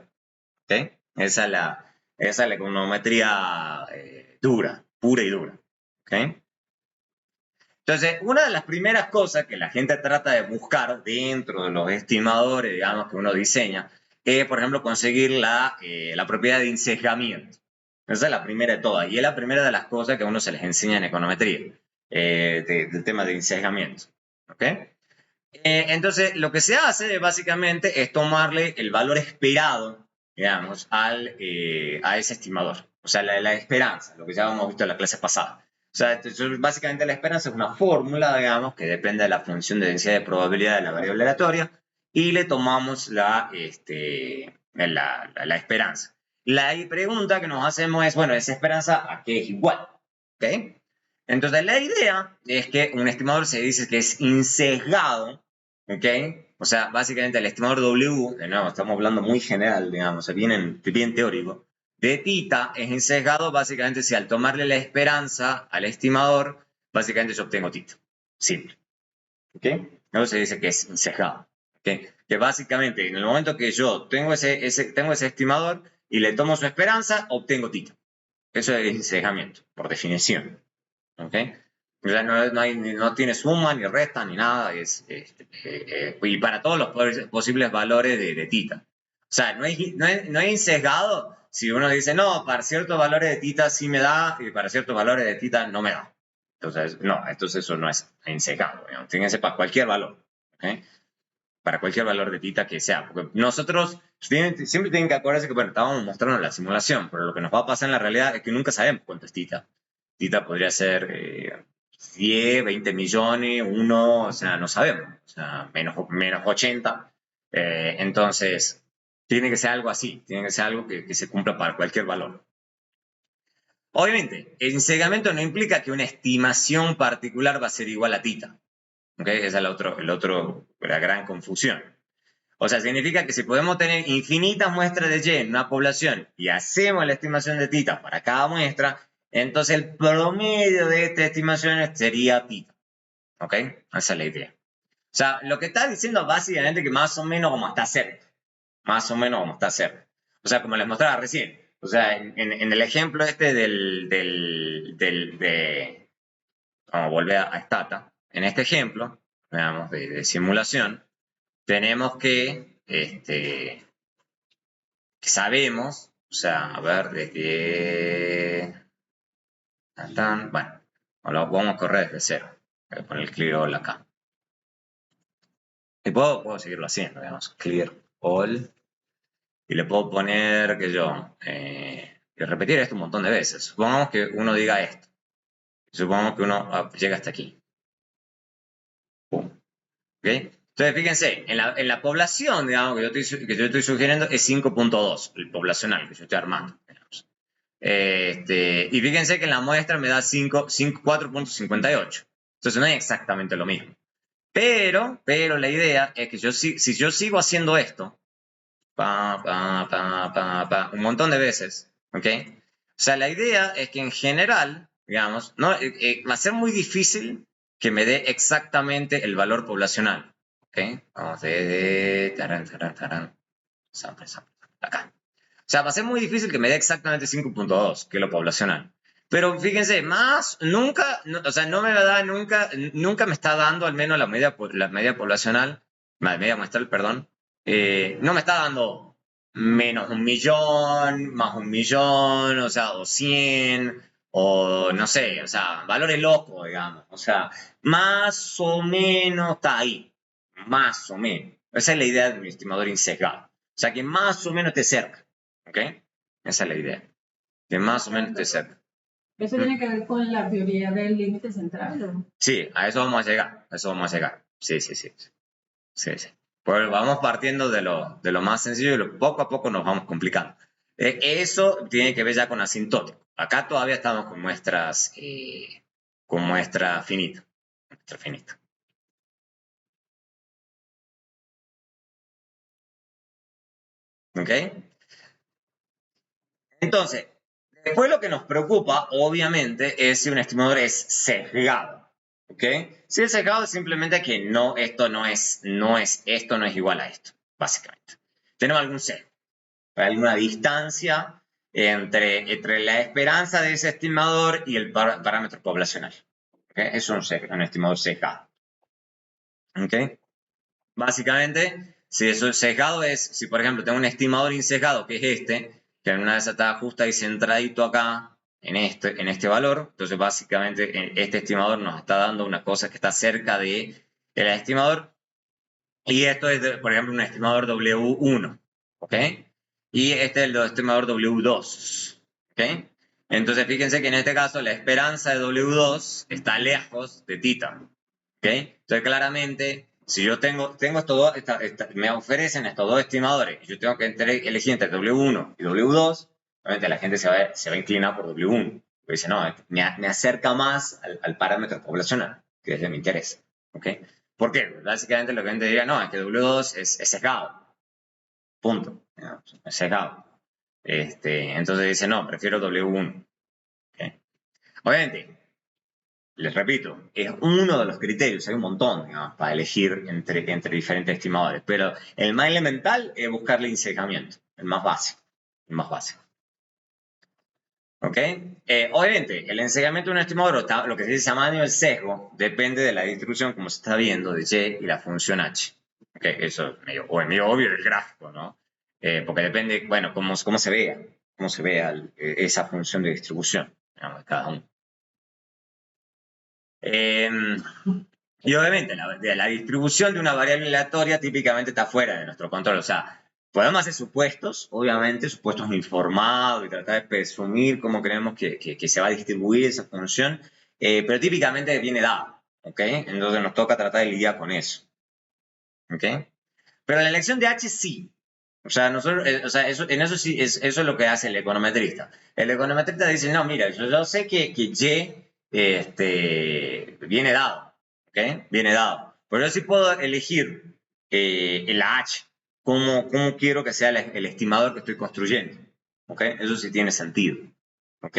¿Okay? Esa es la econometría dura, pura y dura. ¿Okay? Entonces, una de las primeras cosas que la gente trata de buscar dentro de los estimadores, digamos, que uno diseña, es, por ejemplo, conseguir la propiedad de ensesgamiento. Esa es la primera de todas, y es la primera de las cosas que a uno se les enseña en econometría, del tema de ensesgamiento. ¿Ok? Entonces, lo que se hace básicamente es tomarle el valor esperado, digamos, a ese estimador. O sea, la esperanza, lo que ya hemos visto en la clase pasada. O sea, entonces, básicamente la esperanza es una fórmula, digamos, que depende de la función de densidad de probabilidad de la variable aleatoria y le tomamos la esperanza. La pregunta que nos hacemos es, bueno, ¿esa esperanza a qué es igual? ¿Ok? Entonces, la idea es que un estimador se dice que es insesgado, ¿ok? O sea, básicamente el estimador W, de nuevo, estamos hablando muy general, digamos, bien teórico, de tita es insesgado básicamente si al tomarle la esperanza al estimador, básicamente yo obtengo tita. Simple. ¿Ok? Luego se dice que es insesgado. ¿Ok? Que básicamente en el momento que yo tengo ese estimador y le tomo su esperanza, obtengo tita. Eso es insesgamiento, por definición. ¿Ok? O sea, no tiene suma, ni resta, ni nada. Y para todos los posibles valores de tita. O sea, no hay insesgado si uno dice, no, para ciertos valores de tita sí me da y para ciertos valores de tita no me da. Entonces, no, entonces eso no es insesgado. Fíjense para cualquier valor. ¿Ok? Para cualquier valor de tita que sea. Porque nosotros siempre tienen que acordarse que, bueno, estábamos mostrando la simulación, pero lo que nos va a pasar en la realidad es que nunca sabemos cuánto es tita. Tita podría ser 10, 20 millones, 1, o sea, no sabemos. O sea, menos 80. Entonces, tiene que ser algo así. Tiene que ser algo que se cumpla para cualquier valor. Obviamente, el ensegamiento no implica que una estimación particular va a ser igual a tita. ¿Okay? Esa es la gran confusión. O sea, significa que si podemos tener infinitas muestras de Y en una población y hacemos la estimación de tita para cada muestra, entonces el promedio de estas estimaciones sería tita. ¿Ok? Esa es la idea. O sea, lo que está diciendo básicamente que más o menos como está cerca. Más o menos como está cerca. O sea, como les mostraba recién. O sea, en el ejemplo este vamos a volver a Stata. En este ejemplo, veamos, de simulación, tenemos que sabemos, o sea, a ver, bueno, vamos a correr desde cero. Voy a poner el clear all acá. Y puedo seguirlo haciendo, digamos, clear all. Y le puedo poner que y repetir esto un montón de veces. Supongamos que uno diga esto. Supongamos que uno llega hasta aquí. Pum. ¿Ok? Entonces, fíjense, en la población, digamos, que yo estoy sugiriendo es 5.2, el poblacional que yo estoy armando. Digamos. Y fíjense que en la muestra me da 4.58. Entonces no es exactamente lo mismo. Pero la idea es que si yo sigo haciendo esto, un montón de veces, ¿ok? O sea, la idea es que en general, digamos, no, va a ser muy difícil que me dé exactamente el valor poblacional, ¿ok? Vamos sample, acá. O sea, va a ser muy difícil que me dé exactamente 5.2, que es lo poblacional. Pero fíjense, nunca, o sea, no me va a dar nunca me está dando al menos la media poblacional, la media muestral, perdón, no me está dando menos 1.000.000, más 1.000.000, o sea, o 100, o no sé, o sea, valores locos, digamos. O sea, más o menos está ahí, más o menos. Esa es la idea de un estimador insesgado. O sea, que más o menos esté cerca. ¿Ok? Esa es la idea. Que más o menos esté cerca. ¿Eso tiene que ver con la teoría del límite central? ¿O? Sí, a eso vamos a llegar. A eso vamos a llegar. Sí. Pues vamos partiendo de lo más sencillo y poco a poco nos vamos complicando. Eso tiene que ver ya con asintótico. Acá todavía estamos con muestras finita. Muestra finita. ¿Ok? Entonces, después lo que nos preocupa, obviamente, es si un estimador es sesgado. ¿Ok? Si es sesgado es simplemente que esto no es igual a esto, básicamente. Tenemos algún sesgo, alguna distancia entre la esperanza de ese estimador y el parámetro poblacional. ¿Ok? ¿Okay? Es un estimador sesgado. ¿Okay? Básicamente, si eso es sesgado es, si por ejemplo tengo un estimador insesgado, que es este, que en una de esas está justo ahí centradito acá, en este valor, entonces básicamente este estimador nos está dando una cosa que está cerca del estimador, y esto es, por ejemplo, un estimador W1, ¿ok? Y este es el estimador W2, ¿ok? Entonces fíjense que en este caso la esperanza de W2 está lejos de tita, ¿ok? Entonces claramente, si yo tengo estos dos, me ofrecen estos dos estimadores, y yo tengo que elegir entre W1 y W2, obviamente la gente se va a inclinar por W1, porque dice, no, me acerca más al parámetro poblacional, que es de mi interés, ¿ok? ¿Por qué? Básicamente lo que la gente diría, no, es que W2 es sesgado, punto, es sesgado. Entonces dice, no, prefiero W1. ¿Okay? Obviamente, les repito, es uno de los criterios, hay un montón, digamos, para elegir entre diferentes estimadores, pero el más elemental es buscar el ensejamiento, el más básico, el más básico. ¿Ok? Obviamente, el ensejamiento de un estimador, lo que se dice tamaño del sesgo, depende de la distribución, como se está viendo, de Y y la función H. ¿Ok? Eso es medio obvio del gráfico, ¿no? Porque depende, bueno, cómo se vea esa función de distribución, digamos, de cada uno. Y obviamente la distribución de una variable aleatoria típicamente está fuera de nuestro control. O sea, podemos hacer supuestos, obviamente, supuestos informados y tratar de presumir cómo creemos que se va a distribuir esa función, pero típicamente viene dado, ¿ok? Entonces nos toca tratar de lidiar con eso, ¿ok? Pero la elección de H sí. O sea, nosotros, en eso sí, eso es lo que hace el econometrista. El econometrista dice, no, mira, yo sé que Y viene dado, ¿ok? Viene dado. Pero yo sí puedo elegir la H, cómo quiero que sea el estimador que estoy construyendo, ¿ok? Eso sí tiene sentido, ¿ok?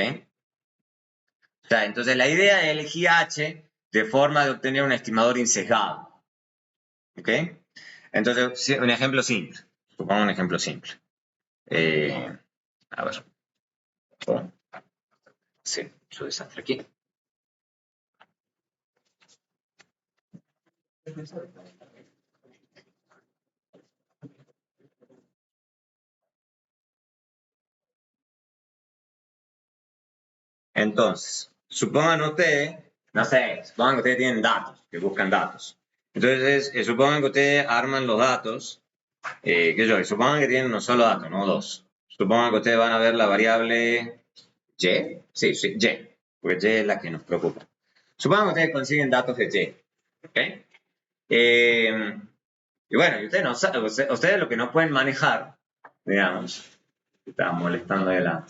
O sea, entonces la idea es elegir H de forma de obtener un estimador insesgado, ¿ok? Entonces, un ejemplo simple. Supongamos un ejemplo simple. A ver. Oh, sí, su desastre aquí. Entonces, supongan ustedes, no sé, supongan que ustedes tienen datos, que buscan datos. Entonces, supongan que ustedes arman los datos, supongan que tienen no solo datos, no dos. Supongan que ustedes van a ver la variable Y, sí, Y, porque Y es la que nos preocupa. Supongan que ustedes consiguen datos de Y, ¿ok? Y bueno, ustedes no saben, ustedes lo que no pueden manejar, digamos, estaba molestando de la...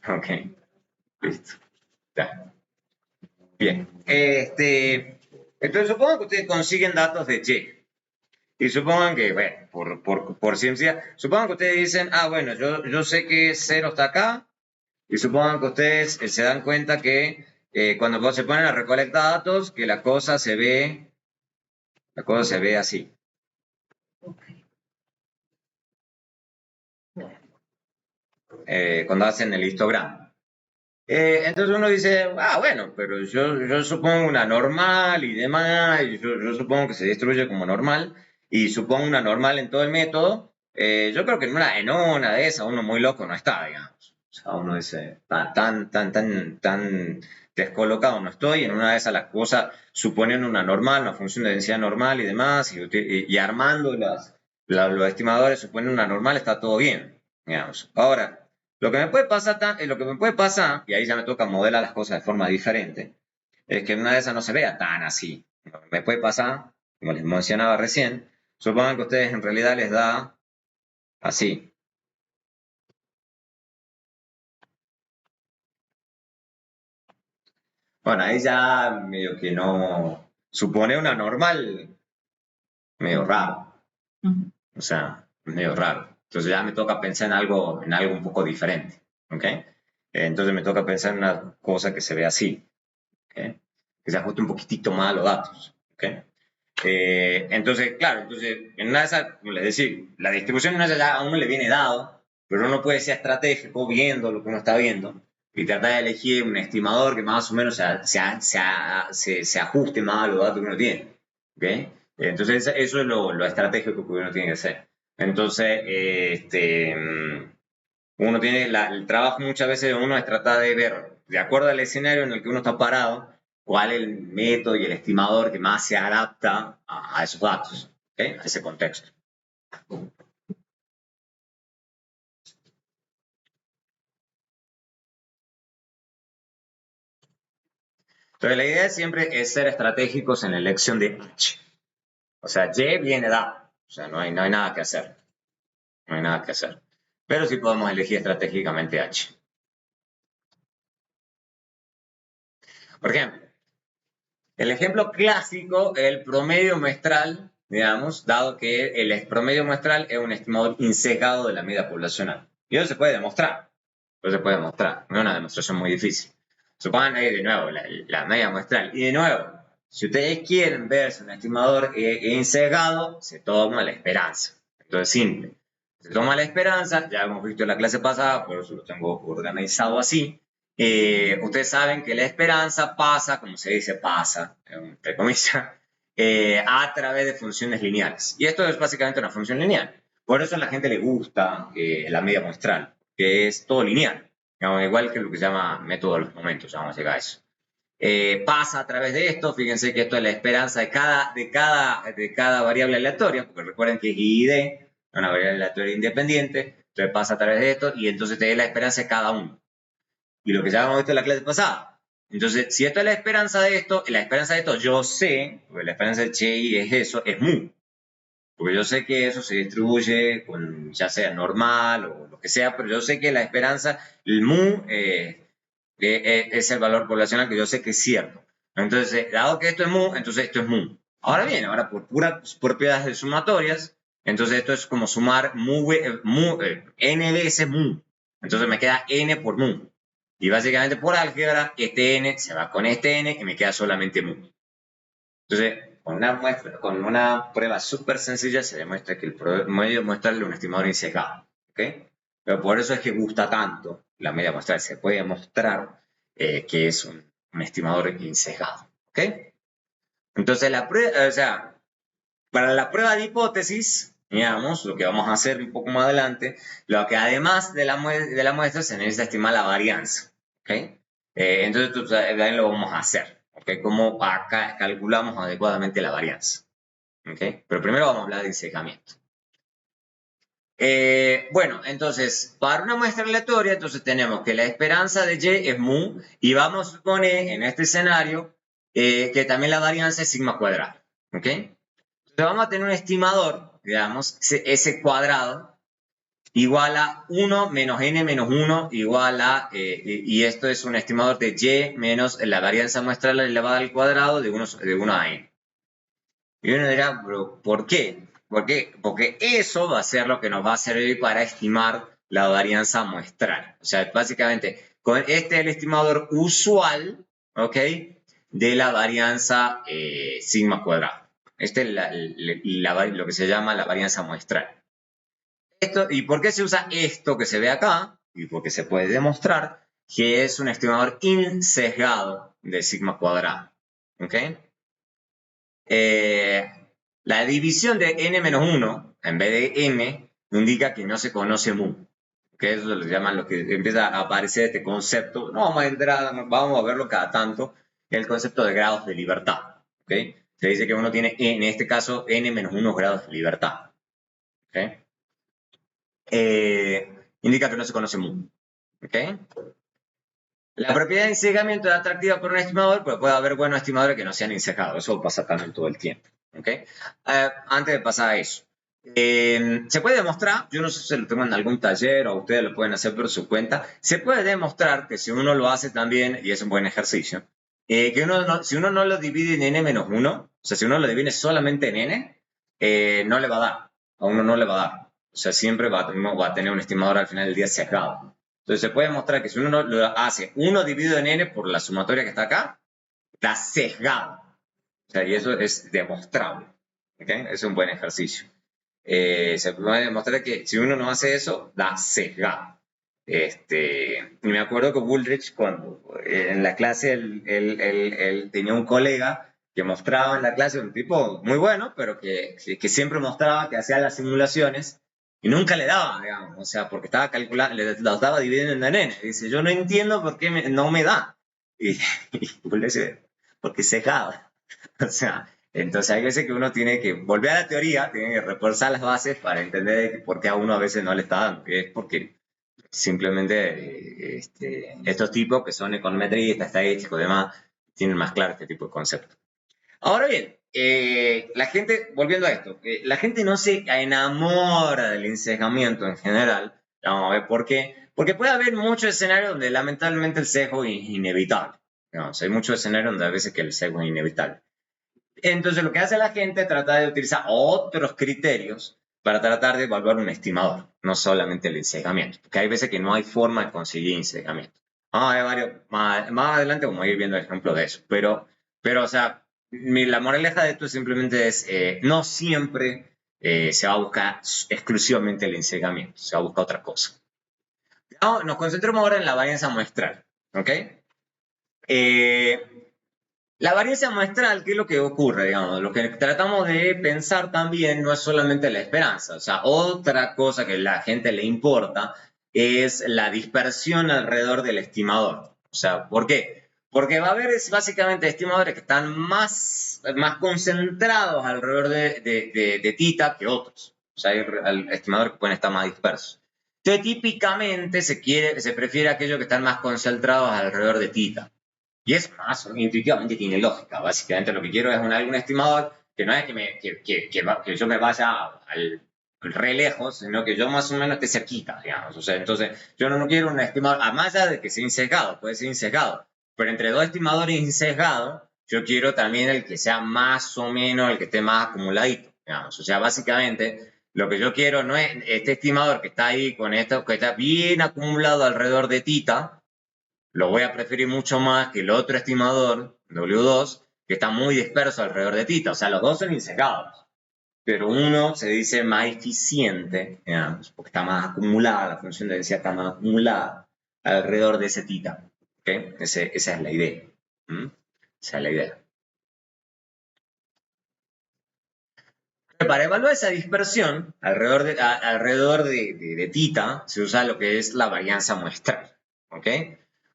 Ok, listo. Ya. Bien. Entonces supongan que ustedes consiguen datos de Y. Y supongan que, bueno, por ciencia, supongan que ustedes dicen, ah, bueno, yo sé que 0 está acá, y supongan que ustedes se dan cuenta que cuando se ponen a recolectar datos, que la cosa se ve así. Cuando hacen el histograma. Entonces uno dice, ah, bueno, pero yo supongo una normal y demás, y yo supongo que se distribuye como normal, y supongo una normal en todo el método. Yo creo que en una de esas uno muy loco no está, digamos. O sea, uno dice, tan descolocado no estoy, en una de esas las cosas suponen una normal, una función de densidad normal y demás, y armando los estimadores suponen una normal, está todo bien, digamos. Ahora, lo que me puede pasar, y ahí ya me toca modelar las cosas de forma diferente, es que en una de esas no se vea tan así. Lo que me puede pasar, como les mencionaba recién, supongan que a ustedes en realidad les da así. Bueno, ahí ya medio que no supone una normal, medio raro. O sea, medio raro. Entonces ya me toca pensar en algo un poco diferente. ¿Ok? Entonces me toca pensar en una cosa que se ve así. ¿Okay? Que se ajuste un poquitito más a los datos. ¿Okay? Entonces, claro, en una de esas, como les decía, la distribución en una de esas a uno le viene dado, pero uno puede ser estratégico viendo lo que uno está viendo y tratar de elegir un estimador que más o menos se ajuste más a los datos que uno tiene. ¿Okay? Entonces, eso es lo estratégico que uno tiene que hacer. Entonces, uno tiene el trabajo muchas veces de uno es tratar de ver, de acuerdo al escenario en el que uno está parado, cuál es el método y el estimador que más se adapta a esos datos, ¿okay? A ese contexto. Entonces, la idea siempre es ser estratégicos en la elección de H. O sea, Y viene dado. O sea, no hay nada que hacer. No hay nada que hacer. Pero sí podemos elegir estratégicamente H. Por ejemplo, el ejemplo clásico es el promedio muestral, digamos, dado que el promedio muestral es un estimador insesgado de la media poblacional. Y eso se puede demostrar. Eso se puede demostrar. No es una demostración muy difícil. Supongan ahí de nuevo la media muestral. Y de nuevo, si ustedes quieren ver si un estimador es insesgado, se toma la esperanza. Entonces, simple. Se toma la esperanza, ya hemos visto en la clase pasada, por eso lo tengo organizado así. Ustedes saben que la esperanza pasa, como se dice, pasa, entre comillas, a través de funciones lineales. Y esto es básicamente una función lineal. Por eso a la gente le gusta la media muestral, que es todo lineal. Digamos, igual que lo que se llama método de los momentos, vamos a llegar a eso. Pasa a través de esto, fíjense que esto es la esperanza de cada variable aleatoria, porque recuerden que es I y D, una variable aleatoria independiente, entonces pasa a través de esto y entonces te da la esperanza de cada uno. Y lo que ya hemos visto en la clase pasada. Entonces, si esto es la esperanza de esto, yo sé, porque la esperanza de Chi es eso, es mu. Porque yo sé que eso se distribuye con, ya sea normal o lo que sea, pero yo sé que la esperanza, el mu, es el valor poblacional que yo sé que es cierto. Entonces, dado que esto es mu, entonces esto es mu. Ahora bien, ahora por puras propiedades de sumatorias, entonces esto es como sumar n veces mu. Entonces me queda n por mu. Y básicamente por álgebra, este n se va con este n y me queda solamente mu. Entonces, con una prueba súper sencilla se demuestra que el promedio muestral es un estimador insesgado. ¿Okay? Pero por eso es que gusta tanto la media muestral. Se puede mostrar que es un estimador insesgado. ¿Okay? Entonces, para la prueba de hipótesis, digamos, lo que vamos a hacer un poco más adelante, lo que además de la muestra se necesita estimar la varianza. ¿Okay? Entonces, también lo vamos a hacer. ¿Okay? Cómo acá calculamos adecuadamente la varianza. ¿Okay? Pero primero vamos a hablar de ensejamiento. Bueno, entonces, para una muestra aleatoria, entonces tenemos que la esperanza de Y es mu, y vamos a suponer en este escenario que también la varianza es sigma cuadrado. ¿Ok? Entonces vamos a tener un estimador, digamos, S cuadrado, igual a 1 menos n menos 1 igual a, y esto es un estimador de Y menos la varianza muestral elevada al cuadrado de 1 a n. Y uno dirá, pero ¿por qué? ¿Por qué? Porque eso va a ser lo que nos va a servir para estimar la varianza muestral. O sea, básicamente, este es el estimador usual, ¿ok? De la varianza sigma cuadrado. Este es lo que se llama la varianza muestral. ¿Y por qué se usa esto que se ve acá? Y porque se puede demostrar que es un estimador insesgado de sigma cuadrado. ¿Ok? La división de n-1 en vez de n indica que no se conoce mu. Que eso lo llaman lo que empieza a aparecer este concepto. No vamos a entrar, vamos a verlo cada tanto, el concepto de grados de libertad. ¿Okay? Se dice que uno tiene, en este caso, n-1 grados de libertad. ¿Okay? Indica que no se conoce mu. ¿Okay? La propiedad de ensejamiento es atractiva por un estimador, pero puede haber buenos estimadores que no sean ensejados. Eso pasa también todo el tiempo. ¿Okay? Antes de pasar a eso, se puede demostrar, yo no sé si lo tengo en algún taller o ustedes lo pueden hacer por su cuenta, se puede demostrar que si uno lo hace también, y es un buen ejercicio, que si uno no lo divide en n-1, o sea, si uno lo divide solamente en n, no le va a dar, a uno no le va a dar. O sea, siempre uno va a tener un estimador al final del día sesgado. Entonces se puede demostrar que si uno lo hace 1 dividido en n por la sumatoria que está acá, está sesgado. O sea, y eso es demostrable. ¿Okay? Es un buen ejercicio. Se puede demostrar que si uno no hace eso, da sesgado. Y me acuerdo que Bullrich, cuando en la clase, él tenía un colega que mostraba en la clase, un tipo muy bueno, pero que siempre mostraba que hacía las simulaciones y nunca le daba, digamos, o sea, porque estaba calculando, los estaba dividiendo en nene. Dice, yo no entiendo por qué no me da. Y Bullrich dice, porque cejado. O sea, entonces hay veces que uno tiene que volver a la teoría, tiene que reforzar las bases para entender por qué a uno a veces no le está dando, que es porque simplemente estos tipos que son econometristas, estadísticos y demás, tienen más claro este tipo de conceptos. Ahora bien, la gente, volviendo a esto, la gente no se enamora del ensesgamiento en general. Vamos a ver por qué. Porque puede haber muchos escenarios donde lamentablemente el sesgo es inevitable. Hay muchos escenarios donde a veces que el sesgo es inevitable. Entonces lo que hace la gente es tratar de utilizar otros criterios para tratar de evaluar un estimador, no solamente el ensesgamiento, porque hay veces que no hay forma de conseguir ensesgamiento. Hay varios, más adelante vamos a ir viendo el ejemplo de eso, pero o sea, la moraleja de esto simplemente es, no siempre se va a buscar exclusivamente el ensesgamiento, se va a buscar otra cosa. Nos concentramos ahora en la varianza muestral, ¿ok? La varianza muestral, ¿qué es lo que ocurre? Digamos, lo que tratamos de pensar también no es solamente la esperanza, o sea, otra cosa que a la gente le importa es la dispersión alrededor del estimador. O sea, ¿por qué? Porque va a haber básicamente estimadores que están más concentrados alrededor de tita que otros. O sea, hay estimadores que pueden estar más dispersos. Entonces, típicamente se prefiere aquellos que están más concentrados alrededor de tita. Y es más, intuitivamente tiene lógica. Básicamente lo que quiero es algún estimador que no es que yo me vaya al re lejos, sino que yo más o menos esté cerquita, digamos. O sea, entonces yo no quiero un estimador, a más allá de que sea insesgado, puede ser insesgado, pero entre dos estimadores insesgados, yo quiero también el que sea más o menos el que esté más acumuladito, digamos. O sea, básicamente lo que yo quiero no es este estimador que está ahí con esto, que está bien acumulado alrededor de tita, lo voy a preferir mucho más que el otro estimador, W2, que está muy disperso alrededor de tita. O sea, los dos son insesgados, pero uno se dice más eficiente, digamos, porque está más acumulada, la función de densidad está más acumulada alrededor de ese tita. ¿Okay? Esa es la idea. Esa es la idea. Para evaluar esa dispersión alrededor de tita, se usa lo que es la varianza muestral. ¿Ok?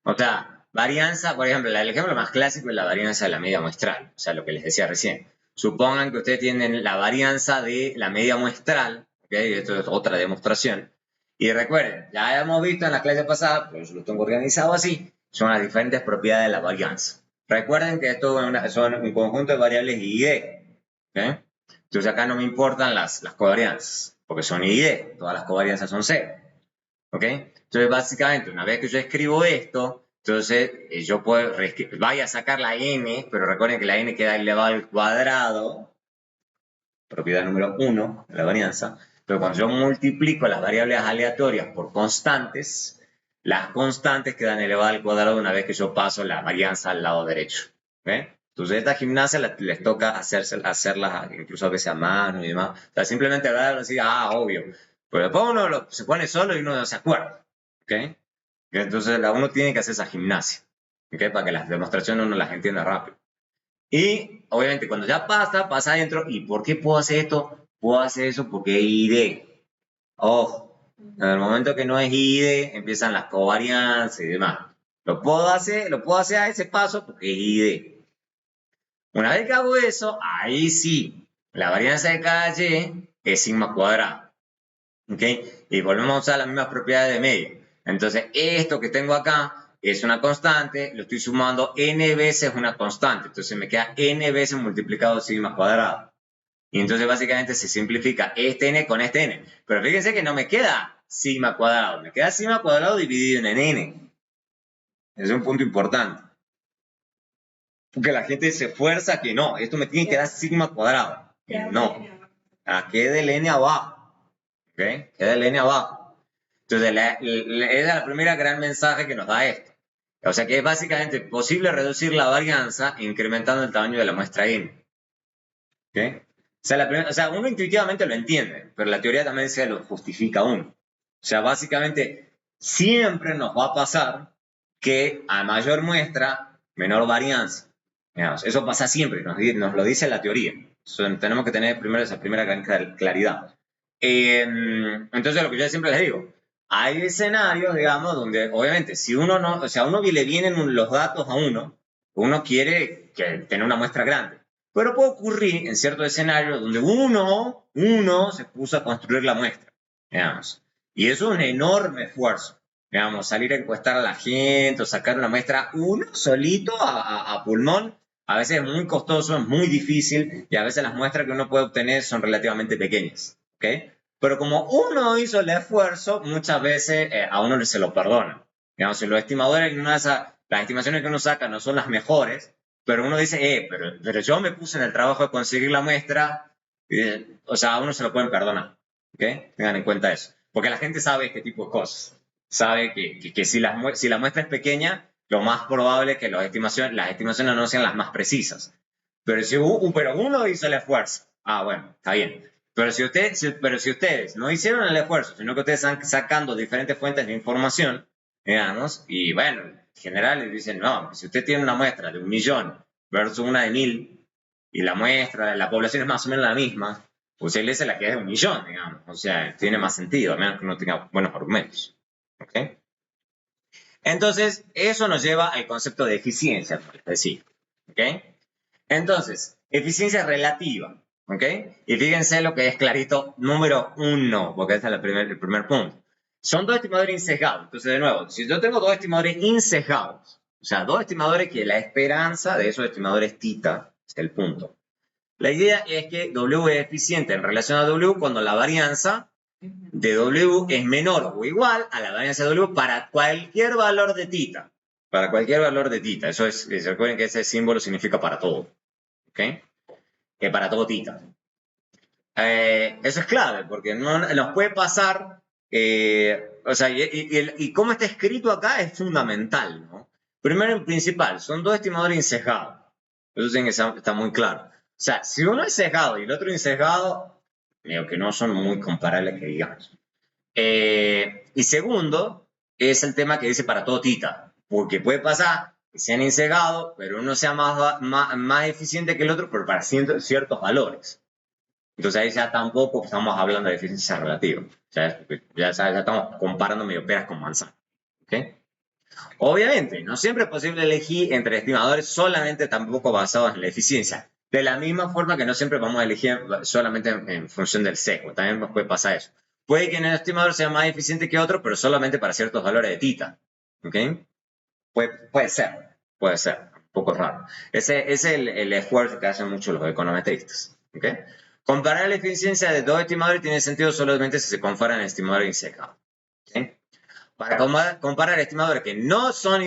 O sea, varianza, por ejemplo, el ejemplo más clásico es la varianza de la media muestral. O sea, lo que les decía recién. Supongan que ustedes tienen la varianza de la media muestral. ¿Ok? Esto es otra demostración. Y recuerden, ya hemos visto en la clase pasada, pues lo tengo organizado así, son las diferentes propiedades de la varianza. Recuerden que esto son un conjunto de variables y D. ¿Ok? Entonces acá no me importan las covarianzas, porque son I y D, todas las covarianzas son 0. ¿Ok? Entonces básicamente una vez que yo escribo esto, entonces yo puedo, vaya a sacar la n, pero recuerden que la n queda elevado al cuadrado, propiedad número 1 de la varianza, pero cuando yo multiplico las variables aleatorias por constantes, las constantes quedan elevadas al cuadrado una vez que yo paso la varianza al lado derecho. ¿Ok? Entonces esta gimnasia les toca hacerlas incluso a veces a mano y demás. O sea, simplemente verlo así, obvio. Pero después uno se pone solo y uno no se acuerda. ¿Ok? Entonces uno tiene que hacer esa gimnasia. ¿Ok? Para que las demostraciones uno las entienda rápido. Y obviamente cuando ya pasa adentro. ¿Y por qué puedo hacer esto? Puedo hacer eso porque es ID. Ojo, en el momento que no es ID, empiezan las covarianzas y demás. Lo puedo hacer a ese paso porque es ID. Una vez que hago eso, ahí sí, la varianza de cada y es sigma cuadrado. ¿Ok? Y volvemos a usar las mismas propiedades de medio. Entonces, esto que tengo acá es una constante, lo estoy sumando n veces una constante. Entonces me queda n veces multiplicado sigma cuadrado. Y entonces básicamente se simplifica este n con este n. Pero fíjense que no me queda sigma cuadrado, me queda sigma cuadrado dividido en n. Ese es un punto importante. Porque la gente se esfuerza que no, esto me tiene que dar sigma cuadrado. No, queda el n abajo. ¿Ok? Queda el n abajo. Entonces, esa es la primera gran mensaje que nos da esto. O sea que es básicamente posible reducir la varianza incrementando el tamaño de la muestra n. ¿Ok? O sea, uno intuitivamente lo entiende, pero la teoría también se lo justifica uno. O sea, básicamente, siempre nos va a pasar que a mayor muestra, menor varianza. Digamos, eso pasa siempre, nos lo dice la teoría. Tenemos que tener primero esa primera gran claridad. Entonces, lo que yo siempre les digo, hay escenarios, digamos, donde obviamente si uno no, o sea, a uno le vienen los datos a uno quiere tener una muestra grande. Pero puede ocurrir en ciertos escenarios donde uno se puso a construir la muestra, digamos. Y eso es un enorme esfuerzo, digamos, salir a encuestar a la gente o sacar una muestra uno solito a pulmón. A veces es muy costoso, es muy difícil y a veces las muestras que uno puede obtener son relativamente pequeñas, ¿ok? Pero como uno hizo el esfuerzo, muchas veces a uno se lo perdona. Digamos, si los estimadores, las estimaciones que uno saca no son las mejores, pero uno dice, pero yo me puse en el trabajo de conseguir la muestra, o sea, a uno se lo pueden perdonar, ¿ok? Tengan en cuenta eso. Porque la gente sabe este tipo de cosas. Sabe que si la muestra es pequeña, lo más probable es que las estimaciones no sean las más precisas. Pero si uno hizo el esfuerzo, bueno, está bien. Pero si ustedes no hicieron el esfuerzo, sino que ustedes están sacando diferentes fuentes de información, digamos, y bueno, en general les dicen, no, si usted tiene una muestra de 1.000.000 versus una de 1.000, y la muestra, la población es más o menos la misma, pues él se la queda de 1.000.000, digamos. O sea, tiene más sentido, a menos que uno tenga buenos argumentos. ¿Ok? Entonces, eso nos lleva al concepto de eficiencia, por decir. ¿Ok? Entonces, eficiencia relativa. ¿Ok? Y fíjense lo que es clarito, número 1, porque ese es el primer punto. Son dos estimadores insesgados. Entonces, de nuevo, si yo tengo dos estimadores insesgados, o sea, dos estimadores que la esperanza de esos estimadores tita es el punto. La idea es que W es eficiente en relación a W cuando la varianza de W es menor o igual a la varianza de W para cualquier valor de tita. Para cualquier valor de tita. Eso es, recuerden que ese símbolo significa para todo. ¿Ok? Que para todo tita. Eso es clave porque nos puede pasar, o sea, y cómo está escrito acá es fundamental, ¿no? Primero en principal, son dos estimadores insesgados. Eso tiene que está muy claro. O sea, si uno es sesgado y el otro insesgado, digo que no son muy comparables que digamos. Y segundo, es el tema que dice para todo tita, porque puede pasar que sean insesgados, pero uno sea más eficiente que el otro, pero para ciertos valores. Entonces ahí ya tampoco estamos hablando de eficiencia relativa. O sea, ya estamos comparando medio peras con manzanas. ¿Okay? Obviamente, no siempre es posible elegir entre estimadores solamente tampoco basados en la eficiencia. De la misma forma que no siempre vamos a elegir solamente en función del sesgo. También nos puede pasar eso. Puede que un estimador sea más eficiente que otro, pero solamente para ciertos valores de tita. ¿Ok? Puede ser. Puede ser. Un poco raro. Ese es el esfuerzo que hacen muchos los econometristas. ¿Ok? Comparar la eficiencia de dos estimadores tiene sentido solamente si se comparan estimadores insesgados. ¿Ok? Para comparar estimadores que no son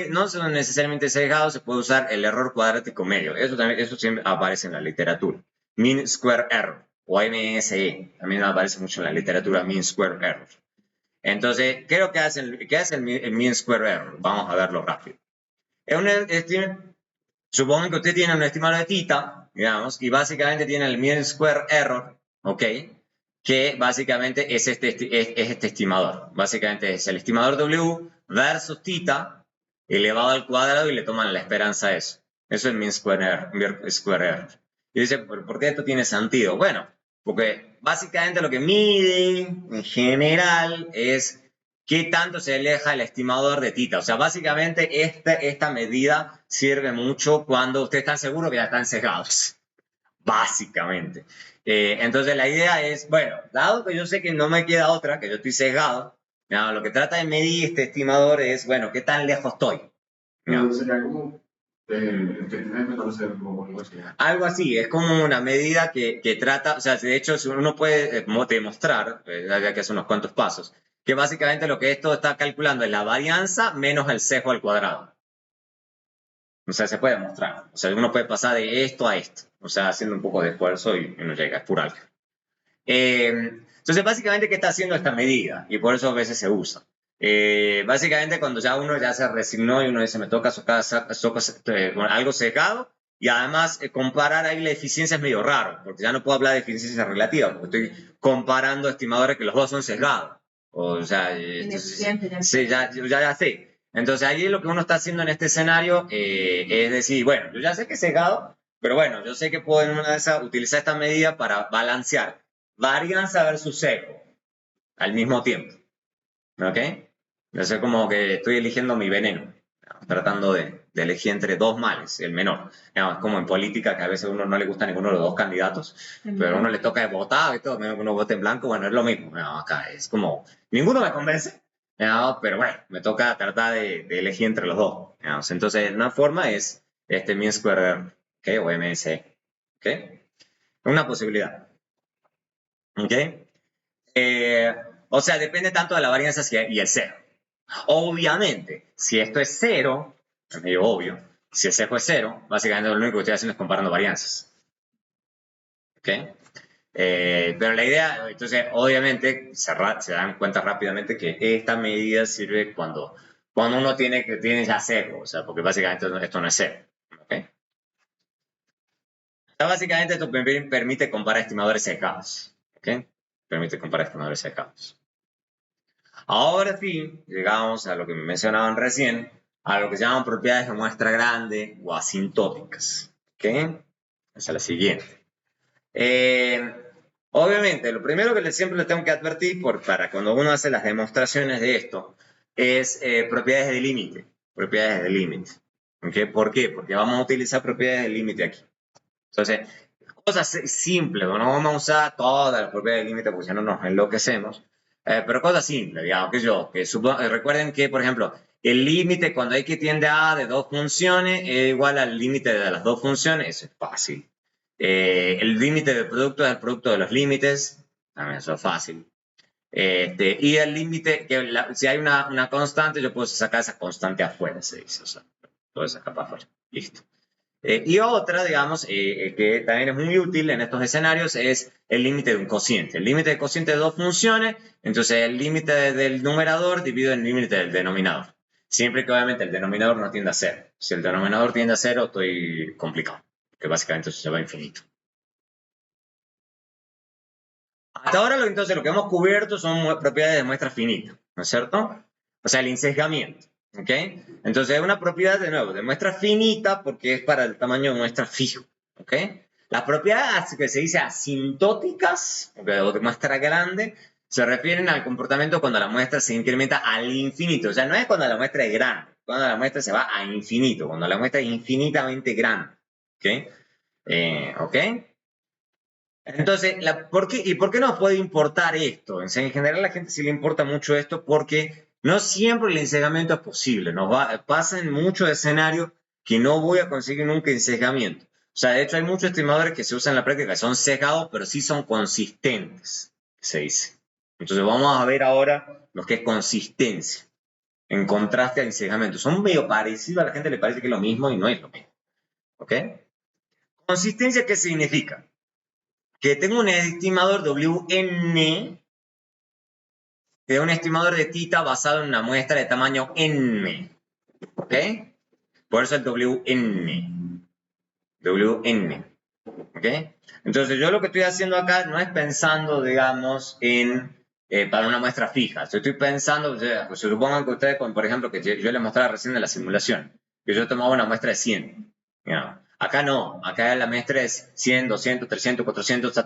necesariamente sesgados, se puede usar el error cuadrático medio. Eso siempre aparece en la literatura. Mean Square Error, o MSE. También aparece mucho en la literatura Mean Square Error. Entonces, ¿qué es lo que hace el Mean Square Error? Vamos a verlo rápido. Supongo que usted tiene un estimador de tita, digamos, y básicamente tiene el Mean Square Error, ¿ok? Que básicamente es este estimador. Básicamente es el estimador W versus tita elevado al cuadrado y le toman la esperanza a eso. Eso es el Mean Square Error. Y dice, ¿por qué esto tiene sentido? Bueno, porque básicamente lo que mide en general es qué tanto se aleja el estimador de tita. O sea, básicamente esta medida sirve mucho cuando ustedes están seguros que ya están sesgados. Básicamente. Entonces la idea es, bueno, dado que yo sé que no me queda otra, que yo estoy sesgado, ¿no? Lo que trata de medir este estimador es, bueno, ¿qué tan lejos estoy? ¿No? Sería como Algo así, es como una medida que trata, o sea, de hecho uno puede demostrar, ya que hace unos cuantos pasos, que básicamente lo que esto está calculando es la varianza menos el sesgo al cuadrado. O sea, se puede demostrar. O sea, uno puede pasar de esto a esto. O sea, haciendo un poco de esfuerzo y uno llega, es pura álgebra. Entonces, básicamente, ¿qué está haciendo esta medida? Y por eso a veces se usa. Básicamente, cuando ya uno ya se resignó y uno dice, me toca algo sesgado, y además comparar ahí la eficiencia es medio raro, porque ya no puedo hablar de eficiencia relativa, porque estoy comparando estimadores que los dos son sesgados. O sea, Ineficiente, ya. sí, ya sé. Entonces, allí lo que uno está haciendo en este escenario es decir, bueno, yo ya sé que es sesgado, pero bueno, yo sé que puedo en una de esas utilizar esta medida para balancear varianza versus sesgo al mismo tiempo. ¿Ok? Entonces, como que estoy eligiendo mi veneno, tratando de elegir entre dos males, el menor. Es como en política, que a veces a uno no le gusta ninguno de los dos candidatos, pero a uno le toca votar y todo, menos que uno vote en blanco, bueno, es lo mismo. Acá es como, ninguno me convence, pero bueno, me toca tratar de elegir entre los dos. Entonces, una forma es este mean square error, ¿ok? O MS, ¿ok? Una posibilidad, ¿ok? O sea, depende tanto de la varianza y el cero. Obviamente, si esto es cero, es medio obvio, si el sesgo es cero, básicamente lo único que estoy haciendo es comparando varianzas. ¿Ok? Pero la idea, entonces, obviamente, se dan cuenta rápidamente que esta medida sirve cuando uno tiene ya cero, o sea, porque básicamente esto no es cero. ¿Ok? O sea, básicamente esto permite comparar estimadores sesgados. ¿Ok? Permite comparar estimadores sesgados. Ahora sí, llegamos a lo que me mencionaban recién, a lo que se llaman propiedades de muestra grande o asintóticas. ¿Ok? Esa es la siguiente. Obviamente, lo primero que siempre le tengo que advertir para cuando uno hace las demostraciones de esto es propiedades de límite. Propiedades de límite. ¿Okay? ¿Por qué? Porque vamos a utilizar propiedades de límite aquí. Entonces, cosas simples, no vamos a usar todas las propiedades de límite porque si no nos enloquecemos. Pero cosas simples, digamos, recuerden que, por ejemplo, el límite cuando hay que tiende a de dos funciones es igual al límite de las dos funciones, eso es fácil. El límite del producto es el producto de los límites, también eso es fácil. Y el límite, si hay una constante, yo puedo sacar esa constante afuera, se dice, o sea, puedo sacar para afuera, listo. Y otra, digamos, que también es muy útil en estos escenarios es el límite de un cociente. El límite de cociente de dos funciones, entonces el límite del numerador dividido en el límite del denominador. Siempre que obviamente el denominador no tiende a cero. Si el denominador tiende a cero, estoy complicado, que básicamente eso se va a infinito. Hasta ahora entonces lo que hemos cubierto son propiedades de muestra finita, ¿no es cierto? O sea, el ensesgamiento. ¿Ok? Entonces es una propiedad, de nuevo, de muestra finita porque es para el tamaño de muestra fijo. ¿Ok? Las propiedades que se dice asintóticas, ¿okay? O de muestra grande, se refieren al comportamiento cuando la muestra se incrementa al infinito. O sea, no es cuando la muestra es grande, cuando la muestra se va a infinito, cuando la muestra es infinitamente grande. ¿Ok? ¿Ok? Entonces, ¿por qué nos puede importar esto? En general, a la gente sí le importa mucho esto porque no siempre el ensesgamiento es posible. Pasa en muchos escenarios que no voy a conseguir nunca ensesgamiento. O sea, de hecho, hay muchos estimadores que se usan en la práctica que son sesgados, pero sí son consistentes, se dice. Entonces, vamos a ver ahora lo que es consistencia en contraste al ensesgamiento. Son medio parecidos, a la gente le parece que es lo mismo y no es lo mismo. ¿Ok? Consistencia, ¿qué significa? Que tengo un estimador WN, que es un estimador de tita basado en una muestra de tamaño N. ¿Ok? Por eso el WN. WN. ¿Ok? Entonces yo lo que estoy haciendo acá no es pensando, digamos, para una muestra fija. Estoy pensando, pues, supongan que ustedes, por ejemplo, que yo les mostraba recién en la simulación, que yo tomaba una muestra de 100. Acá no, acá la muestra es 100, 200, 300, 400,